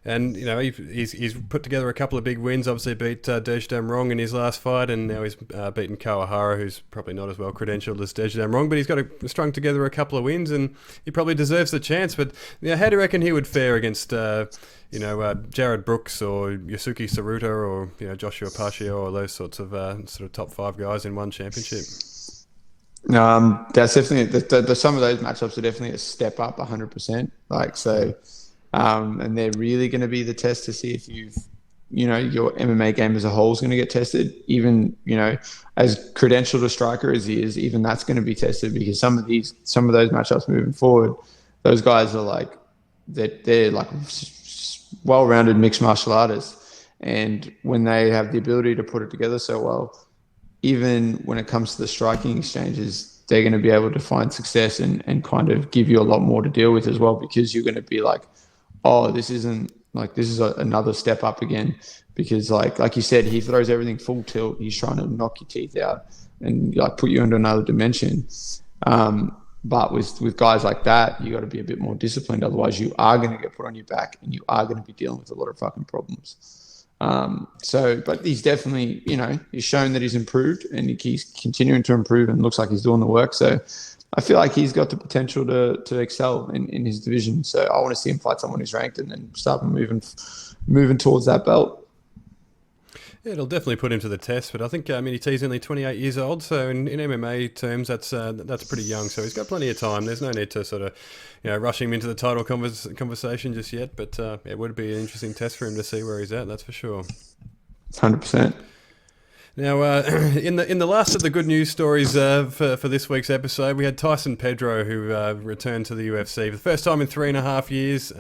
And he's put together a couple of big wins. Obviously beat Dej Damrong in his last fight, and now he's beaten Kawahara, who's probably not as well credentialed as Dej Damrong, but he's strung together a couple of wins, and he probably deserves the chance. But how do you reckon he would fare against Jared Brooks or Yosuke Saruta or Joshua Pacquiao or those sorts of sort of top five guys in one championship? That's definitely some of those matchups are definitely a step up, 100%. Like so. And they're really going to be the test to see if your MMA game as a whole is going to get tested. Even, as credentialed a striker as he is, even that's going to be tested, because some of those matchups moving forward, those guys are like, they're like well-rounded mixed martial artists. And when they have the ability to put it together so well, even when it comes to the striking exchanges, they're going to be able to find success and kind of give you a lot more to deal with as well, because you're going to be like, oh, this is another step up again, because like you said, he throws everything full tilt. He's trying to knock your teeth out and like put you into another dimension. But with guys like that, you got to be a bit more disciplined. Otherwise, you are going to get put on your back and you are going to be dealing with a lot of fucking problems. But he's definitely, he's shown that he's improved and he's continuing to improve and looks like he's doing the work. So I feel like he's got the potential to excel in his division. So I want to see him fight someone who's ranked and then start moving towards that belt. Yeah, it'll definitely put him to the test, but I think he's only 28 years old, so in MMA terms, that's pretty young. So he's got plenty of time. There's no need to sort of, rush him into the title conversation just yet. But it would be an interesting test for him to see where he's at. That's for sure. 100%. Now, in the last of the good news stories for this week's episode, we had Tyson Pedro, who returned to the UFC for the first time in 3.5 years.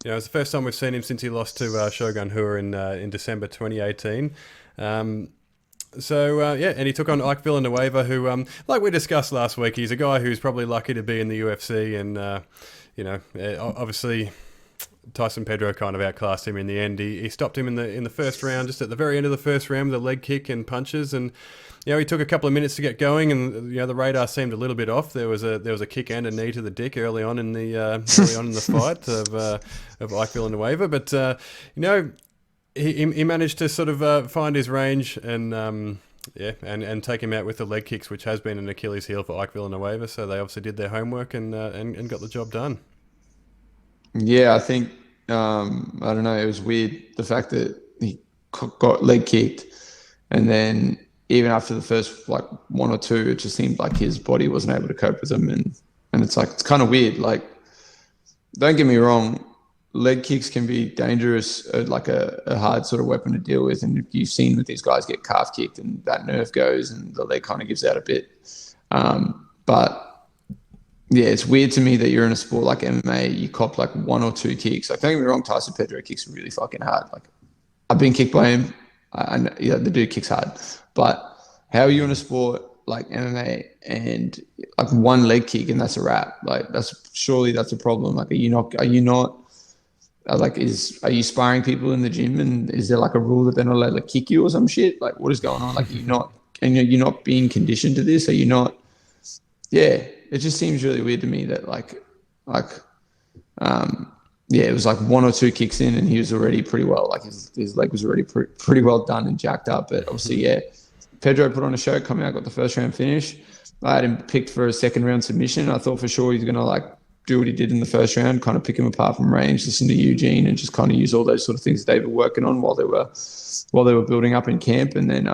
It's the first time we've seen him since he lost to Shogun Rua in December 2018. And he took on Ike Villanueva, who, like we discussed last week, he's a guy who's probably lucky to be in the UFC, and obviously Tyson Pedro kind of outclassed him in the end. He stopped him in the first round, just at the very end of the first round, with a leg kick and punches, and he took a couple of minutes to get going, and the radar seemed a little bit off. There was a kick and a knee to the dick early on in the fight of Ike Villanueva, but he managed to sort of find his range and take him out with the leg kicks, which has been an Achilles heel for Ike Villanueva. So they obviously did their homework and got the job done. Yeah, I think I don't know. It was weird the fact that he got leg kicked, and then even after the first one or two, it just seemed like his body wasn't able to cope with them, and it's kind of weird. Like, don't get me wrong, leg kicks can be dangerous, like a hard sort of weapon to deal with, and you've seen with these guys get calf kicked and that nerve goes and the leg kind of gives out a bit. But yeah, it's weird to me that you're in a sport like MMA, you cop like one or two kicks. Like, don't get me wrong, Tyson Pedro kicks really fucking hard. Like, I've been kicked by him. The dude kicks hard. But how are you in a sport like MMA and like one leg kick and that's a wrap? Like, surely that's a problem. Like, are you sparring people in the gym, and is there like a rule that they're not allowed to kick you or some shit? Like, what is going on? Like, you're not being conditioned to this? Are you not? Yeah. It just seems really weird to me that it was like one or two kicks in and he was already pretty well, like his leg was already pretty well done and jacked up. But obviously, Pedro put on a show, coming out, got the first round finish. I had him picked for a second round submission. I thought for sure he's going to do what he did in the first round, kind of pick him apart from range, listen to Eugene, and just kind of use all those sort of things they were working on while they were building up in camp. And then,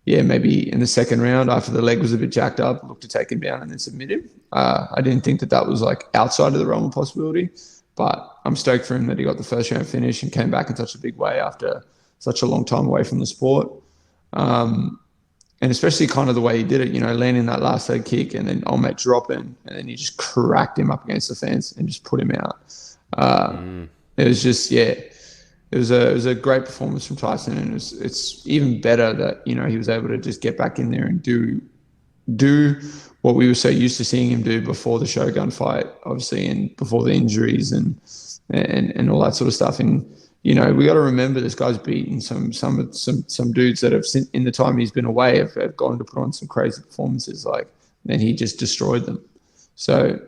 maybe in the second round, after the leg was a bit jacked up, look to take him down and then submit him. I didn't think that was like outside of the realm of possibility, but I'm stoked for him that he got the first round finish and came back in such a big way after such a long time away from the sport. And especially kind of the way he did it, landing that last leg kick and then Olmec dropping, and then he just cracked him up against the fence and just put him out. It was just, It was a great performance from Tyson, and it's even better that he was able to just get back in there and do what we were so used to seeing him do before the Shogun fight, obviously, and before the injuries and all that sort of stuff. And we got to remember this guy's beaten some dudes that have, in the time he's been away, have gone to put on some crazy performances, and he just destroyed them. So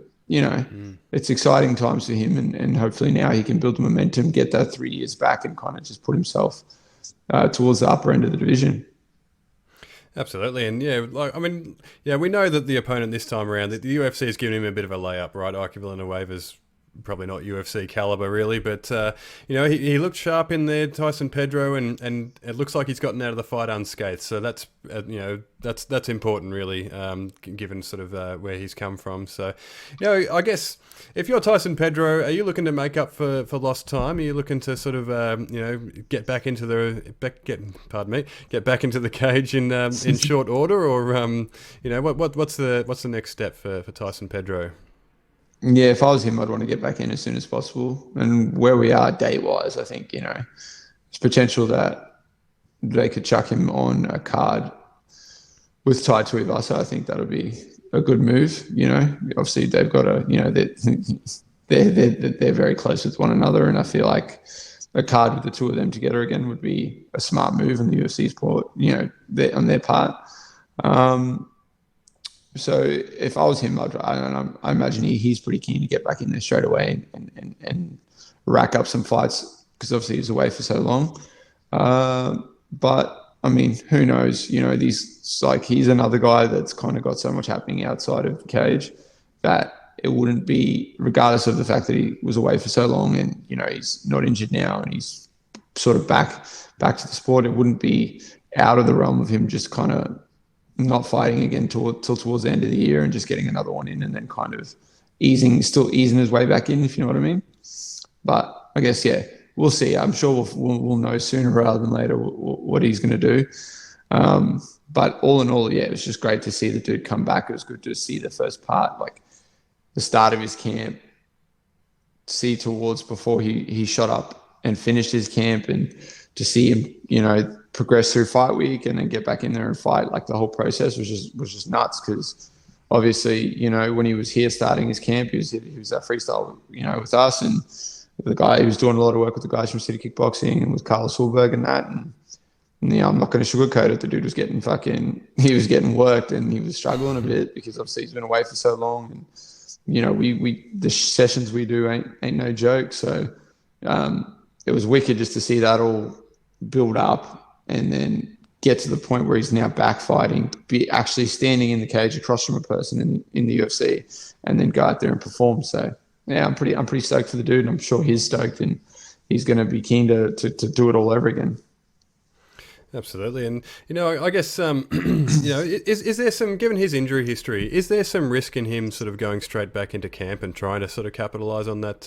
it's exciting times for him, and hopefully now he can build the momentum, get that 3 years back, and kind of just put himself towards the upper end of the division. Absolutely, and we know that the opponent this time around, that the UFC has given him a bit of a layup, right? Ike Villanueva's probably not UFC caliber really, but he looked sharp in there, Tyson Pedro, and it looks like he's gotten out of the fight unscathed. So that's that's important really, given sort of where he's come from. So I guess if you're Tyson Pedro, are you looking to make up for lost time? Are you looking to sort of get back into the cage in short order, or what's the next step for Tyson Pedro? Yeah, if I was him, I'd want to get back in as soon as possible. And where we are date-wise, I think, there's potential that they could chuck him on a card with Tai Tuivasa. I think that'll be a good move. Obviously they've got they're very close with one another, and I feel like a card with the two of them together again would be a smart move in the UFC's part, on their part. So if I was him, I imagine he's pretty keen to get back in there straight away and rack up some fights because obviously he's away for so long. But I mean, who knows? You know, he's another guy that's kind of got so much happening outside of the cage that it wouldn't be, regardless of the fact that he was away for so long and you know he's not injured now and he's sort of back to the sport. It wouldn't be out of the realm of him just kind of not fighting again till towards the end of the year and just getting another one in and then kind of still easing his way back in, if you know what I mean. But I guess, yeah, we'll see. I'm sure we'll know sooner rather than later what he's going to do. But all in all, yeah, it was just great to see the dude come back. It was good to see the first part, like the start of his camp, see towards before he shot up and finished his camp, and to see him, you know, progress through fight week and then get back in there and fight. Like the whole process was just nuts because obviously, you know, when he was here starting his camp, he was at freestyle, you know, with us and the guy. He was doing a lot of work with the guys from City Kickboxing and with Carlos Hulberg and that. And yeah, I'm not going to sugarcoat it. The dude was getting worked and he was struggling a bit because obviously he's been away for so long. And you know, the sessions we do ain't no joke. So it was wicked just to see that all build up and then get to the point where he's now back fighting, be actually standing in the cage across from a person in the UFC, and then go out there and perform. So yeah, I'm pretty stoked for the dude, and I'm sure he's stoked, and he's going to be keen to do it all over again. Absolutely, and you know, I guess you know, is there some, given his injury history, is there some risk in him sort of going straight back into camp and trying to sort of capitalize on that,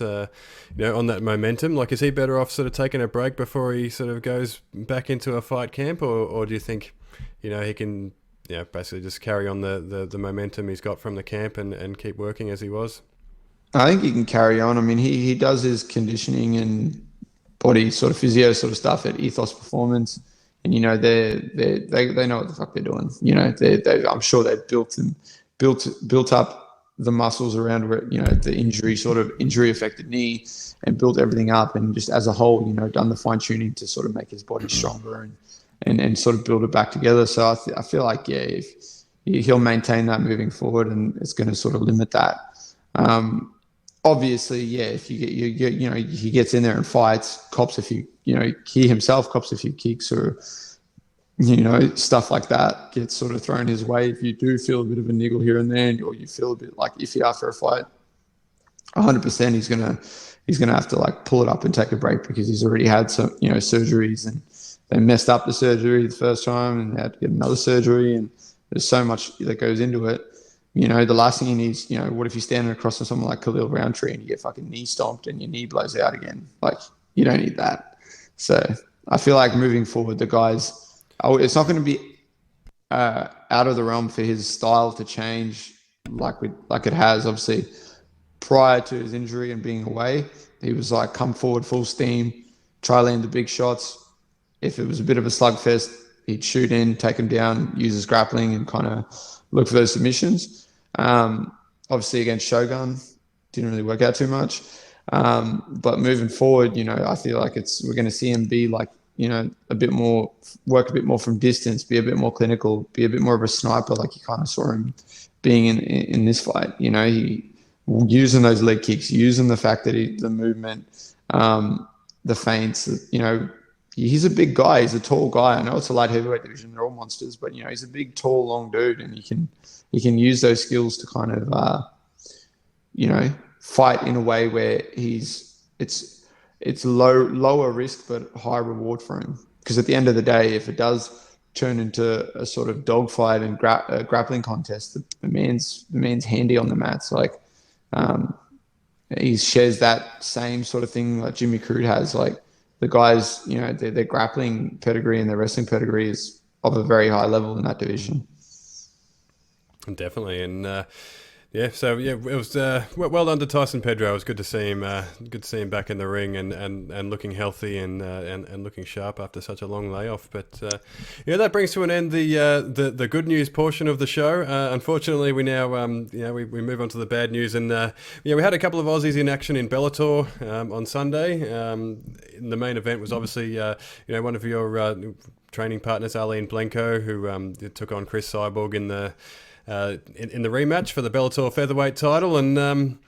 you know, on that momentum? Like, is he better off sort of taking a break before he sort of goes back into a fight camp, or do you think, you know, he can, you know, basically just carry on the momentum he's got from the camp and keep working as he was? I think he can carry on. I mean, he does his conditioning and body sort of physio sort of stuff at Ethos Performance. And you know they know what the fuck they're doing. You know I'm sure they've built up the muscles around where, you know, the injury affected knee, and built everything up, and just as a whole, you know, done the fine tuning to sort of make his body stronger and sort of build it back together. So I feel like, yeah, if he'll maintain that moving forward, and it's going to sort of limit that. Obviously, yeah, if you know, he gets in there and fights, cops a few, you know, he himself cops a few kicks or, you know, stuff like that gets sort of thrown his way. If you do feel a bit of a niggle here and there, or you feel a bit like iffy after a fight, 100% he's gonna have to like pull it up and take a break, because he's already had some, you know, surgeries, and they messed up the surgery the first time and they had to get another surgery, and there's so much that goes into it. You know, the last thing he needs, you know, what if you're standing across from someone like Khalil Roundtree and you get fucking knee stomped and your knee blows out again? Like, you don't need that. So I feel like moving forward, the guys, it's not going to be out of the realm for his style to change like it has. Obviously, prior to his injury and being away, he was like, come forward full steam, try land the big shots. If it was a bit of a slugfest, he'd shoot in, take him down, use his grappling and kind of look for those submissions. Obviously against Shogun, didn't really work out too much. But moving forward, you know, I feel like we're going to see him be like, you know, work a bit more from distance, be a bit more clinical, be a bit more of a sniper, like you kind of saw him being in this fight. You know, he using those leg kicks, using the fact that the movement, the feints, you know, he's a big guy. He's a tall guy. I know it's a light heavyweight division. They're all monsters, but, you know, he's a big, tall, long dude, and he can use those skills to kind of, you know, fight in a way where it's lower risk but high reward for him. Because at the end of the day, if it does turn into a sort of dogfight and grappling contest, the man's handy on the mats. Like, he shares that same sort of thing like Jimmy Crude has. Like, the guys, you know, their grappling pedigree and their wrestling pedigree is of a very high level in that division. Definitely, and yeah, so yeah, it was well done to Tyson Pedro. It was good to see him back in the ring and looking healthy and looking sharp after such a long layoff. But yeah, that brings to an end the good news portion of the show. Unfortunately, we now we move on to the bad news, and we had a couple of Aussies in action in Bellator on Sunday. The main event was obviously one of your training partners, Arlene Blencowe, who took on Chris Cyborg in the in the rematch for the Bellator featherweight title, and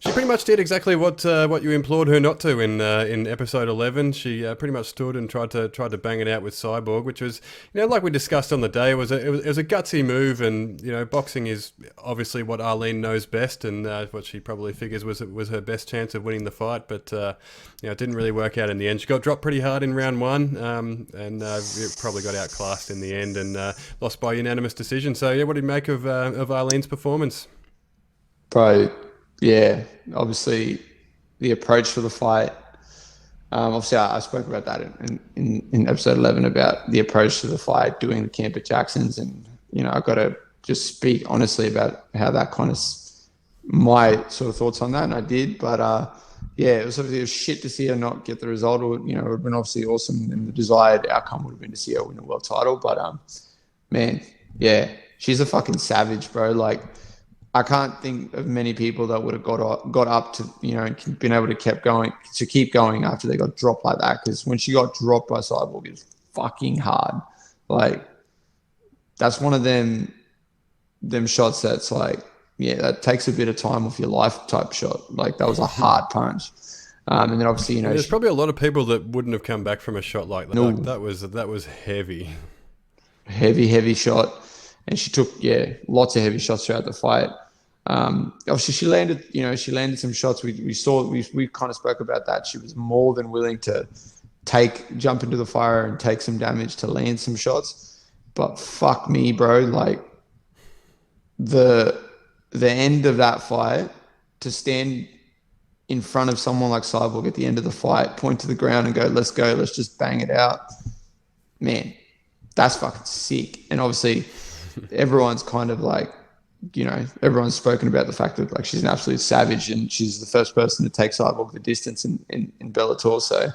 she pretty much did exactly what you implored her not to in episode 11. She pretty much stood and tried to bang it out with Cyborg, which was, like we discussed on the day, it was a gutsy move, and boxing is obviously what Arlene knows best, and what she probably figures was her best chance of winning the fight, but it didn't really work out in the end. She got dropped pretty hard in round one, and probably got outclassed in the end and lost by unanimous decision. So yeah, what did you make of Arlene's performance? Bro, yeah, obviously the approach for the fight. Obviously, I spoke about that in episode 11 about the approach to the fight, doing the camp at Jackson's, and I got to just speak honestly about how that kind of my sort of thoughts on that, and I did. But it was obviously shit to see her not get the result. Or, it would have been obviously awesome, and the desired outcome would have been to see her win a world title. But man, yeah, she's a fucking savage, bro. Like, I can't think of many people that would have got up to, and been able to keep going after they got dropped like that. Because when she got dropped by Cyborg, it was fucking hard. Like, that's one of them shots that's like, yeah, that takes a bit of time off your life type shot. Like, that was a hard punch. And then obviously, there's probably a lot of people that wouldn't have come back from a shot like that. No. Like, that was heavy. Heavy shot. And she took, lots of heavy shots throughout the fight. Obviously, she landed some shots. We kind of spoke about that. She was more than willing to jump into the fire and take some damage to land some shots. But fuck me, bro. Like, the end of that fight, to stand in front of someone like Cyborg at the end of the fight, point to the ground and go, let's just bang it out. Man, that's fucking sick. And obviously, everyone's kind of like, everyone's spoken about the fact that, like, she's an absolute savage, and she's the first person to take Cyborg the distance in Bellator. So,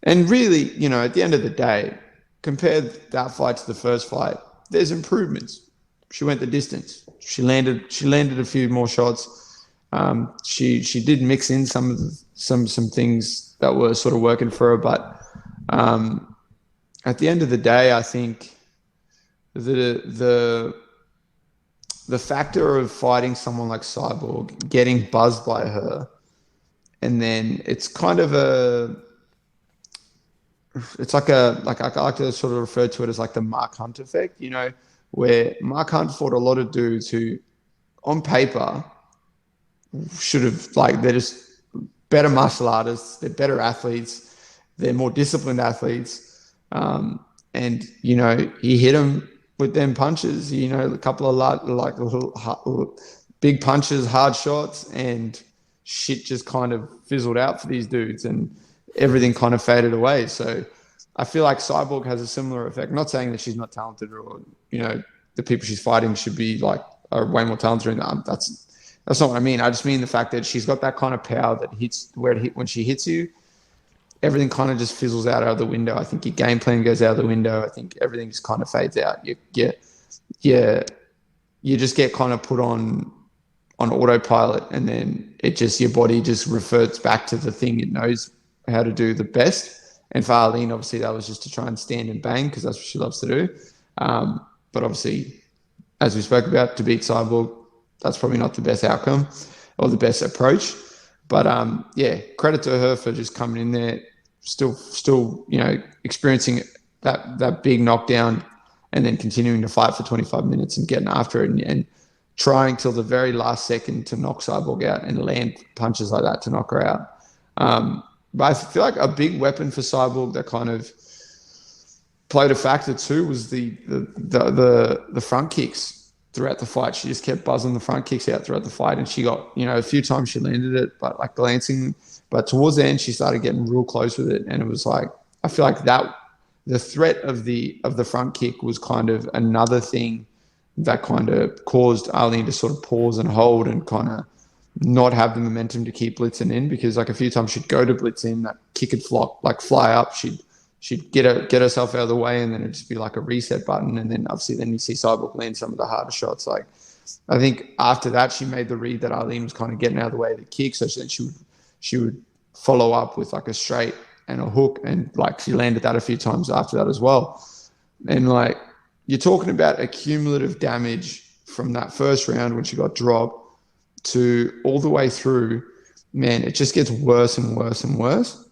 and really, at the end of the day, compare that fight to the first fight, there's improvements. She went the distance. She landed a few more shots. She did mix in some things that were sort of working for her, but at the end of the day, I think the factor of fighting someone like Cyborg, getting buzzed by her, and then it's kind of I like to sort of refer to it as like the Mark Hunt effect, where Mark Hunt fought a lot of dudes who, on paper, should have, like, they're just better martial artists, they're better athletes, they're more disciplined athletes, and he hit them with them punches, a couple of little big punches, hard shots, and shit just kind of fizzled out for these dudes, and everything kind of faded away. So I feel like Cyborg has a similar effect. I'm not saying that she's not talented, or the people she's fighting should be like are way more talented. That's not what I mean. I just mean the fact that she's got that kind of power that hits when she hits you, everything kind of just fizzles out of the window. I think your game plan goes out of the window. I think everything just kind of fades out. You just get kind of put on autopilot, and then your body just reverts back to the thing it knows how to do the best. And for Arlene, obviously, that was just to try and stand and bang, because that's what she loves to do. But obviously, as we spoke about, to beat Cyborg, that's probably not the best outcome or the best approach. But credit to her for just coming in there, still experiencing that big knockdown, and then continuing to fight for 25 minutes and getting after it, and trying till the very last second to knock Cyborg out and land punches like that to knock her out. But I feel like a big weapon for Cyborg that kind of played a factor too was the front kicks throughout the fight. She just kept buzzing the front kicks out throughout the fight, and she got, a few times she landed it, but like glancing. But towards the end, she started getting real close with it, and it was like, I feel like that the threat of the front kick was kind of another thing that kind of caused Arlene to sort of pause and hold and kind of not have the momentum to keep blitzing in, because like a few times she'd go to blitz in, that kick would fly up, she'd get herself out of the way, and then it'd just be like a reset button. And then obviously then you see Cyborg land some of the harder shots. Like, I think after that she made the read that Arlene was kind of getting out of the way of the kick, so then she would follow up with like a straight and a hook, and like she landed that a few times after that as well. And like, you're talking about a cumulative damage from that first round when she got dropped to all the way through, man, it just gets worse and worse and worse.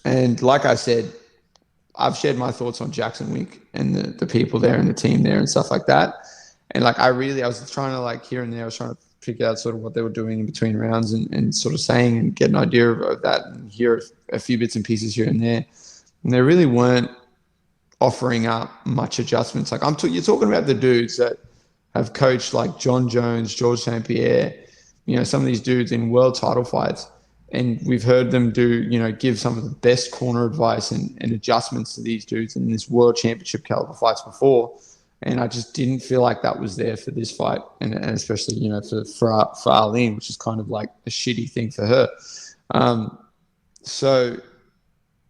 And like I said, I've shared my thoughts on Jackson Wink and the people there and the team there and stuff like that. And like, I was trying to like here and there, I was trying to pick out sort of what they were doing in between rounds and sort of saying and get an idea of that and hear a few bits and pieces here and there. And they really weren't offering up much adjustments. Like you're talking about the dudes that have coached like John Jones, George St. Pierre, some of these dudes in world title fights. And we've heard them give some of the best corner advice and adjustments to these dudes in this world championship caliber fights before. And I just didn't feel like that was there for this fight. And especially, for Arlene, which is kind of like a shitty thing for her. So,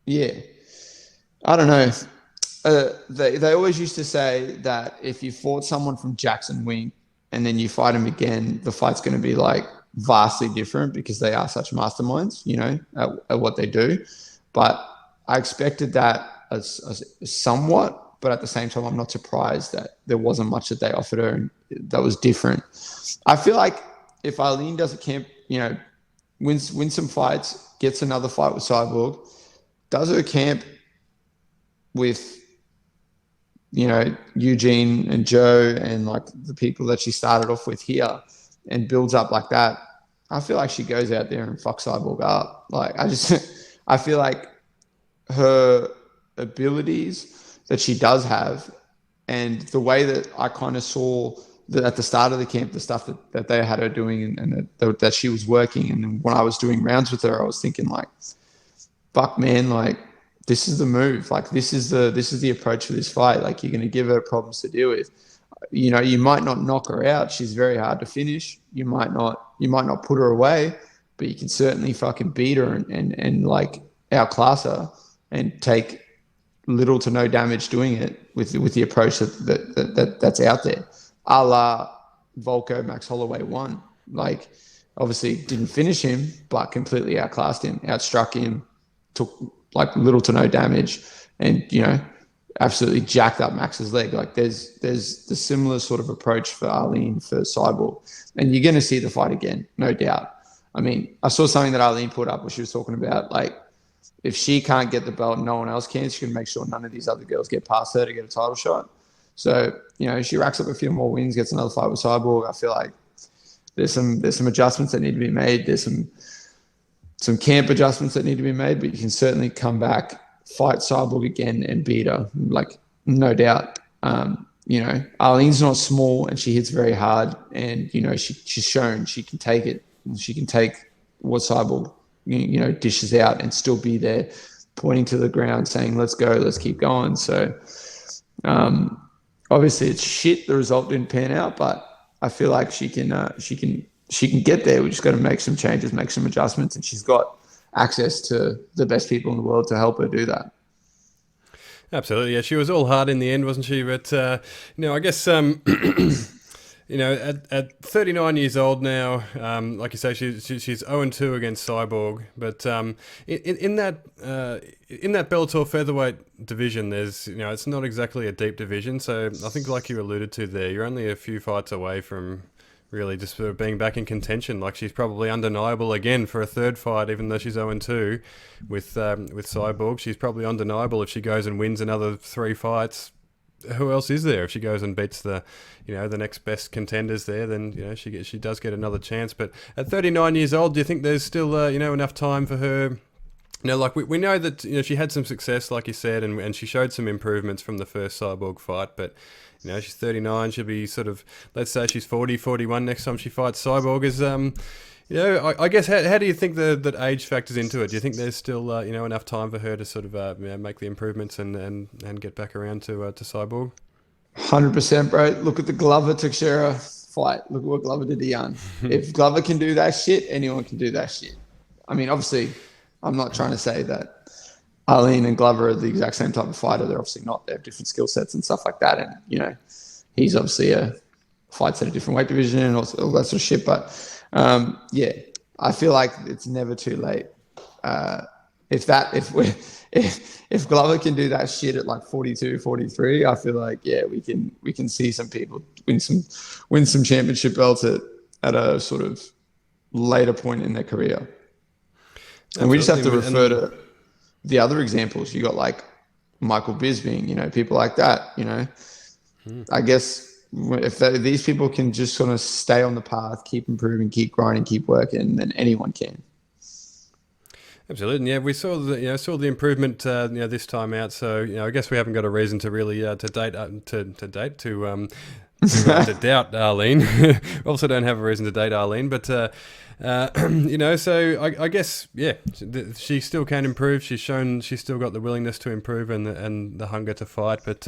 yeah, I don't know. They always used to say that if you fought someone from Jackson Wink and then you fight him again, the fight's going to be like vastly different because they are such masterminds, at what they do. But I expected that as somewhat, but at the same time, I'm not surprised that there wasn't much that they offered her and that was different. I feel like if Arlene does a camp, wins some fights, gets another fight with Cyborg, does her camp with Eugene and Joe and like the people that she started off with here and builds up like that, I feel like she goes out there and fucks Cyborg up. Like I feel like her abilities that she does have and the way that I kind of saw that at the start of the camp, the stuff that they had her doing and that she was working. And when I was doing rounds with her, I was thinking like, fuck man, like, this is the move. Like this is the approach for this fight. Like you're going to give her problems to deal with. You might not knock her out. She's very hard to finish. You might not put her away, but you can certainly fucking beat her and like outclass her and take little to no damage doing it with the approach that's out there. A la Volko Max Holloway won. Like obviously didn't finish him, but completely outclassed him, outstruck him, took like little to no damage and, absolutely jacked up Max's leg. Like there's the similar sort of approach for Arlene for Cyborg. And you're going to see the fight again, no doubt. I mean, I saw something that Arlene put up where she was talking about, like, if she can't get the belt and no one else can, she can make sure none of these other girls get past her to get a title shot. So, she racks up a few more wins, gets another fight with Cyborg. I feel like there's some adjustments that need to be made. There's some camp adjustments that need to be made, but you can certainly come back, fight Cyborg again and beat her, like no doubt. Arlene's not small and she hits very hard and, she's shown she can take it. She can take what Cyborg, dishes out and still be there pointing to the ground saying, let's go, let's keep going. So obviously it's shit. The result didn't pan out, but I feel like she can get there. We just got to make some changes, make some adjustments, and she's got access to the best people in the world to help her do that. Absolutely, yeah. She was all hard in the end, wasn't she? But I guess at 39 years old now, like you say, she's 0-2 against Cyborg. But in that Bellator featherweight division, there's it's not exactly a deep division. So I think, like you alluded to there, you're only a few fights away from really just sort of being back in contention. Like she's probably undeniable again for a third fight, even though she's 0-2 with Cyborg. She's probably undeniable if she goes and wins another 3 fights. Who else is there? If she goes and beats the next best contenders there, then she does get another chance. But at 39 years old, do you think there's still enough time for her? Like we know that she had some success, like you said, and she showed some improvements from the first Cyborg fight, but. She's 39. She'll be sort of, let's say she's 40, 41 next time she fights Cyborg. Is I guess how do you think that age factors into it? Do you think there's still enough time for her to sort of make the improvements and get back around to Cyborg? 100%, bro. Look at the Glover Teixeira fight. Look at what Glover did to Young. If Glover can do that shit, anyone can do that shit. I mean, obviously, I'm not trying to say that Arlene and Glover are the exact same type of fighter. They're obviously not. They have different skill sets and stuff like that. And, he's obviously fights at a different weight division and all that sort of shit. But, I feel like it's never too late. If if Glover can do that shit at like 42, 43, I feel like we can see some people win some championship belts at a sort of later point in their career. And we just have to refer to the other examples. You got like Michael Bisping, people like that. I guess if these people can just sort of stay on the path, keep improving, keep grinding, keep working, then anyone can. Absolutely, and yeah, we saw the improvement this time out. So I guess we haven't got a reason to really to doubt Arlene. Also, don't have a reason to date Arlene, but so I guess she still can improve. She's shown she's still got the willingness to improve and the hunger to fight. But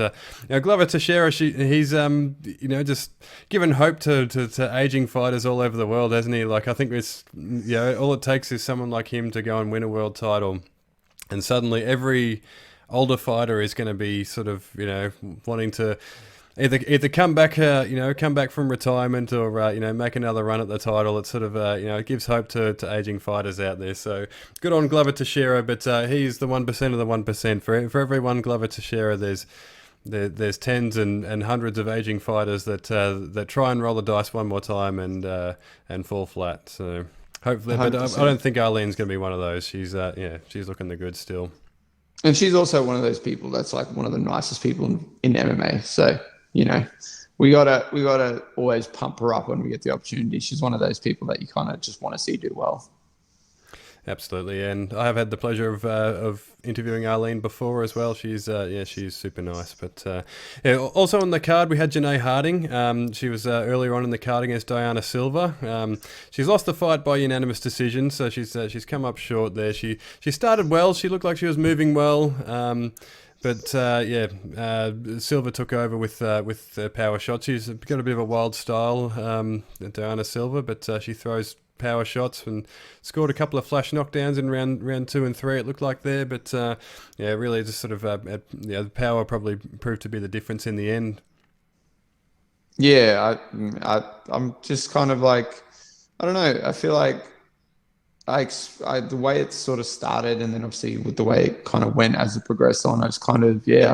Glover Teixeira, he's just given hope to aging fighters all over the world, hasn't he? Like I think it's all it takes is someone like him to go and win a world title, and suddenly every older fighter is going to be sort of wanting to either come back from retirement or make another run at the title. It sort of it gives hope to aging fighters out there. So good on Glover Teixeira, but he's the 1% of the 1%. For every one Glover Teixeira, there's tens and hundreds of aging fighters that try and roll the dice one more time and fall flat. So hopefully, 100%. But I don't think Arlene's going to be one of those. She's looking the good still. And she's also one of those people that's like one of the nicest people in MMA. So. We gotta always pump her up when we get the opportunity. She's one of those people that you kind of just want to see do well. Absolutely, and I have had the pleasure of interviewing Arlene before as well. She's super nice. But also on the card we had Janae Harding. She was earlier on in the card against Diana Silva. She's lost the fight by unanimous decision, so she's come up short there. She started well. She looked like she was moving well. But Silva took over with power shots. She's got a bit of a wild style, Diana Silva, but she throws power shots and scored a couple of flash knockdowns in round 2 and 3. It looked like there, but really just sort of the power probably proved to be the difference in the end. Yeah, I'm just kind of like, I don't know. I feel like the way it sort of started, and then obviously with the way it kind of went as it progressed on, I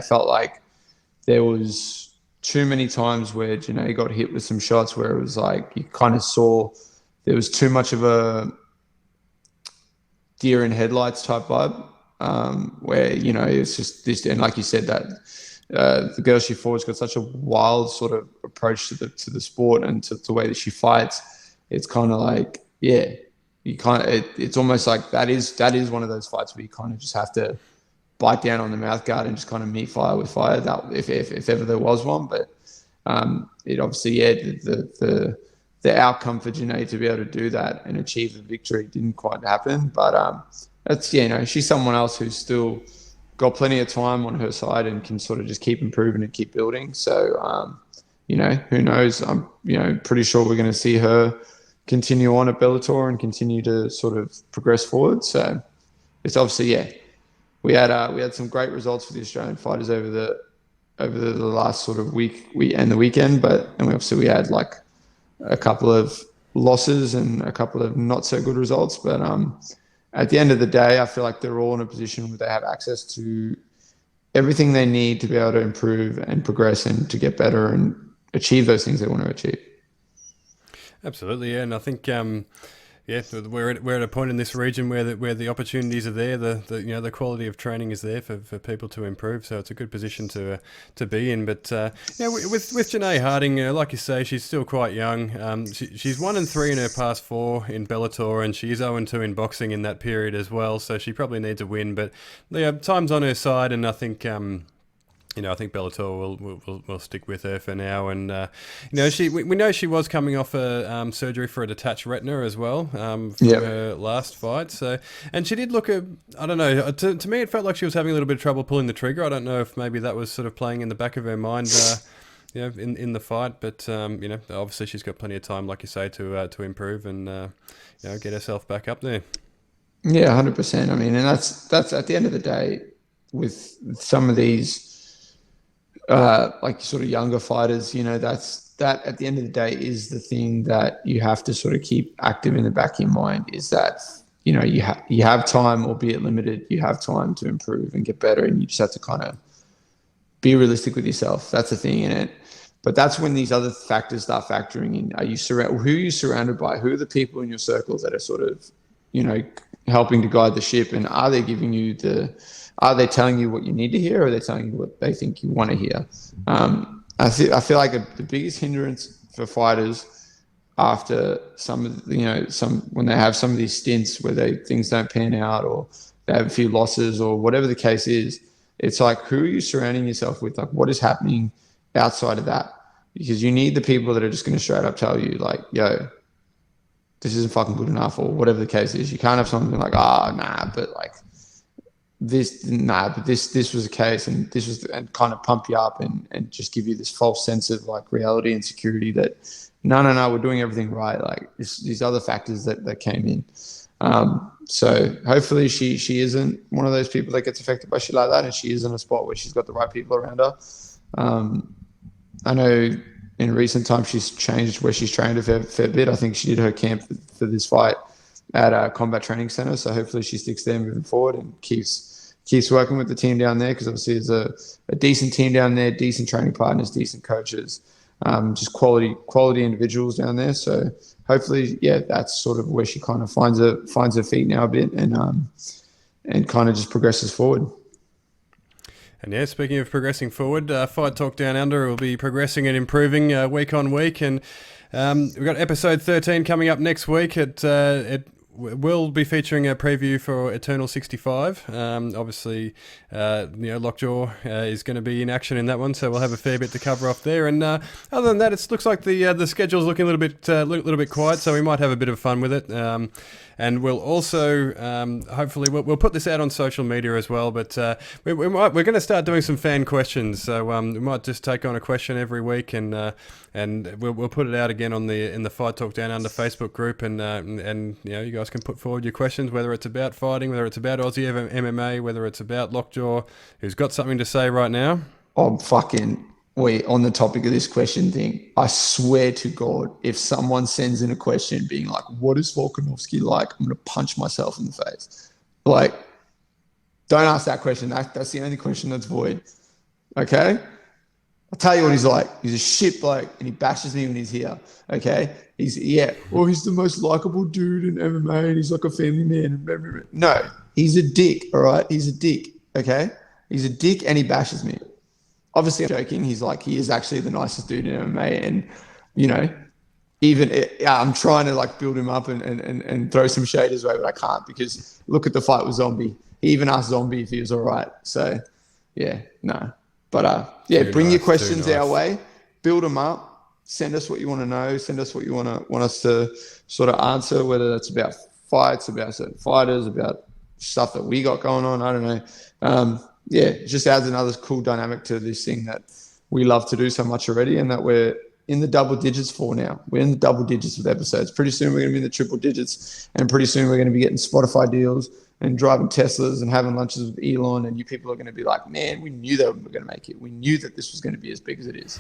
felt like there was too many times where Janae got hit with some shots where it was like you kind of saw there was too much of a deer in headlights type vibe, where it's just this, and like you said that the girl she fought has got such a wild sort of approach to the sport and to the way that she fights. It's kind of like it's almost like that is one of those fights where you kind of just have to bite down on the mouth guard and just kind of meet fire with fire. That if ever there was one, but it obviously the outcome for Janae to be able to do that and achieve the victory didn't quite happen. But that's she's someone else who's still got plenty of time on her side and can sort of just keep improving and keep building. So who knows? I'm pretty sure we're going to see her continue on at Bellator and continue to sort of progress forward. So it's obviously, we had some great results for the Australian fighters over the last sort of week and the weekend, and we had like a couple of losses and a couple of not so good results. But at the end of the day, I feel like they're all in a position where they have access to everything they need to be able to improve and progress and to get better and achieve those things they want to achieve. Absolutely, yeah, and I think we're at a point in this region where the opportunities are there. The quality of training is there for people to improve. So it's a good position to be in. But with Janae Harding, like you say, she's still quite young. She's 1-3 in her past 4 in Bellator, and she's 0-2 in boxing in that period as well. So she probably needs a win. But time's on her side, and I think. I think Bellator will stick with her for now, and we know she was coming off a surgery for a detached retina as well from her last fight. So, and she did look I don't know. To me, it felt like she was having a little bit of trouble pulling the trigger. I don't know if maybe that was sort of playing in the back of her mind, in the fight. But obviously she's got plenty of time, like you say, to improve and get herself back up there. Yeah, 100%. I mean, and that's at the end of the day with some of these. Like sort of younger fighters, that at the end of the day is the thing that you have to sort of keep active in the back of your mind, is that you have time, albeit limited. You have time to improve and get better, and you just have to kind of be realistic with yourself. That's the thing in it. But that's when these other factors start factoring in. Who are you surrounded by? Who are the people in your circles that are sort of, helping to guide the ship? And are they are they telling you what you need to hear, or are they telling you what they think you want to hear? I feel like the biggest hindrance for fighters after when they have some of these stints where things don't pan out, or they have a few losses, or whatever the case is, it's like, who are you surrounding yourself with? Like, what is happening outside of that? Because you need the people that are just going to straight up tell you, like, yo, this isn't fucking good enough, or whatever the case is. You can't have something like, this was the case, and this was, and kind of pump you up and just give you this false sense of like reality and security that no, we're doing everything right. Like these other factors that came in. So hopefully she isn't one of those people that gets affected by shit like that, and she is in a spot where she's got the right people around her. I know in recent times she's changed where she's trained a fair bit. I think she did her camp for this fight at a combat training center. So hopefully she sticks there moving forward and keeps working with the team down there, because obviously there's a decent team down there, decent training partners, decent coaches, just quality individuals down there. So hopefully, that's sort of where she kind of finds her feet now a bit, and kind of just progresses forward. And speaking of progressing forward, Fight Talk Down Under will be progressing and improving week on week, and we've got episode 13 coming up next week. It will be featuring a preview for Eternal 65. Obviously, Lockjaw is going to be in action in that one, so we'll have a fair bit to cover off there. And other than that, it looks like the schedule's looking a little bit quiet, so we might have a bit of fun with it. And we'll also hopefully we'll put this out on social media as well. But we're going to start doing some fan questions, so we might just take on a question every week, and we'll put it out again in the Fight Talk Down Under Facebook group, and you guys can put forward your questions, whether it's about fighting, whether it's about Aussie MMA, whether it's about Lockjaw, who's got something to say right now. On the topic of this question thing, I swear to God, if someone sends in a question being like, what is Volkanovski like? I'm going to punch myself in the face. Like, don't ask that question. That's the only question that's void. Okay? I'll tell you what he's like. He's a shit bloke, and he bashes me when he's here. Okay? He's the most likable dude in MMA, and he's like a family man. No, he's a dick, all right? He's a dick, okay? He's a dick, and he bashes me. Obviously, I'm joking. He is actually the nicest dude in MMA, and I'm trying to like build him up and throw some shade his way, but I can't, because look at the fight with Zombie. He even asked Zombie if he was all right. So, no. But bring your questions our way, build them up, send us what you want to know, send us what you want us to sort of answer, whether that's about fights, about certain fighters, about stuff that we got going on. I don't know. It just adds another cool dynamic to this thing that we love to do so much already, and that we're in the double digits for now. We're in the double digits with episodes. Pretty soon we're going to be in the triple digits, and pretty soon we're going to be getting Spotify deals and driving Teslas and having lunches with Elon, and you people are going to be like, man, we knew that we were going to make it. We knew that this was going to be as big as it is.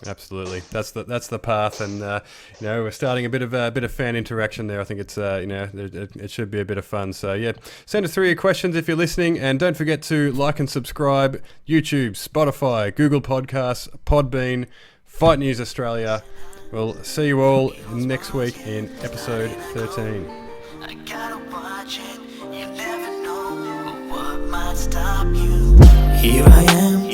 Absolutely, that's the path, and we're starting a bit of fan interaction there. I think it's it should be a bit of fun. So send us through your questions if you're listening, and don't forget to like and subscribe. YouTube, Spotify, Google Podcasts, Podbean, Fight News Australia. We'll see you all next week in episode 13. I gotta watch it, you never know what might stop you. Here I am,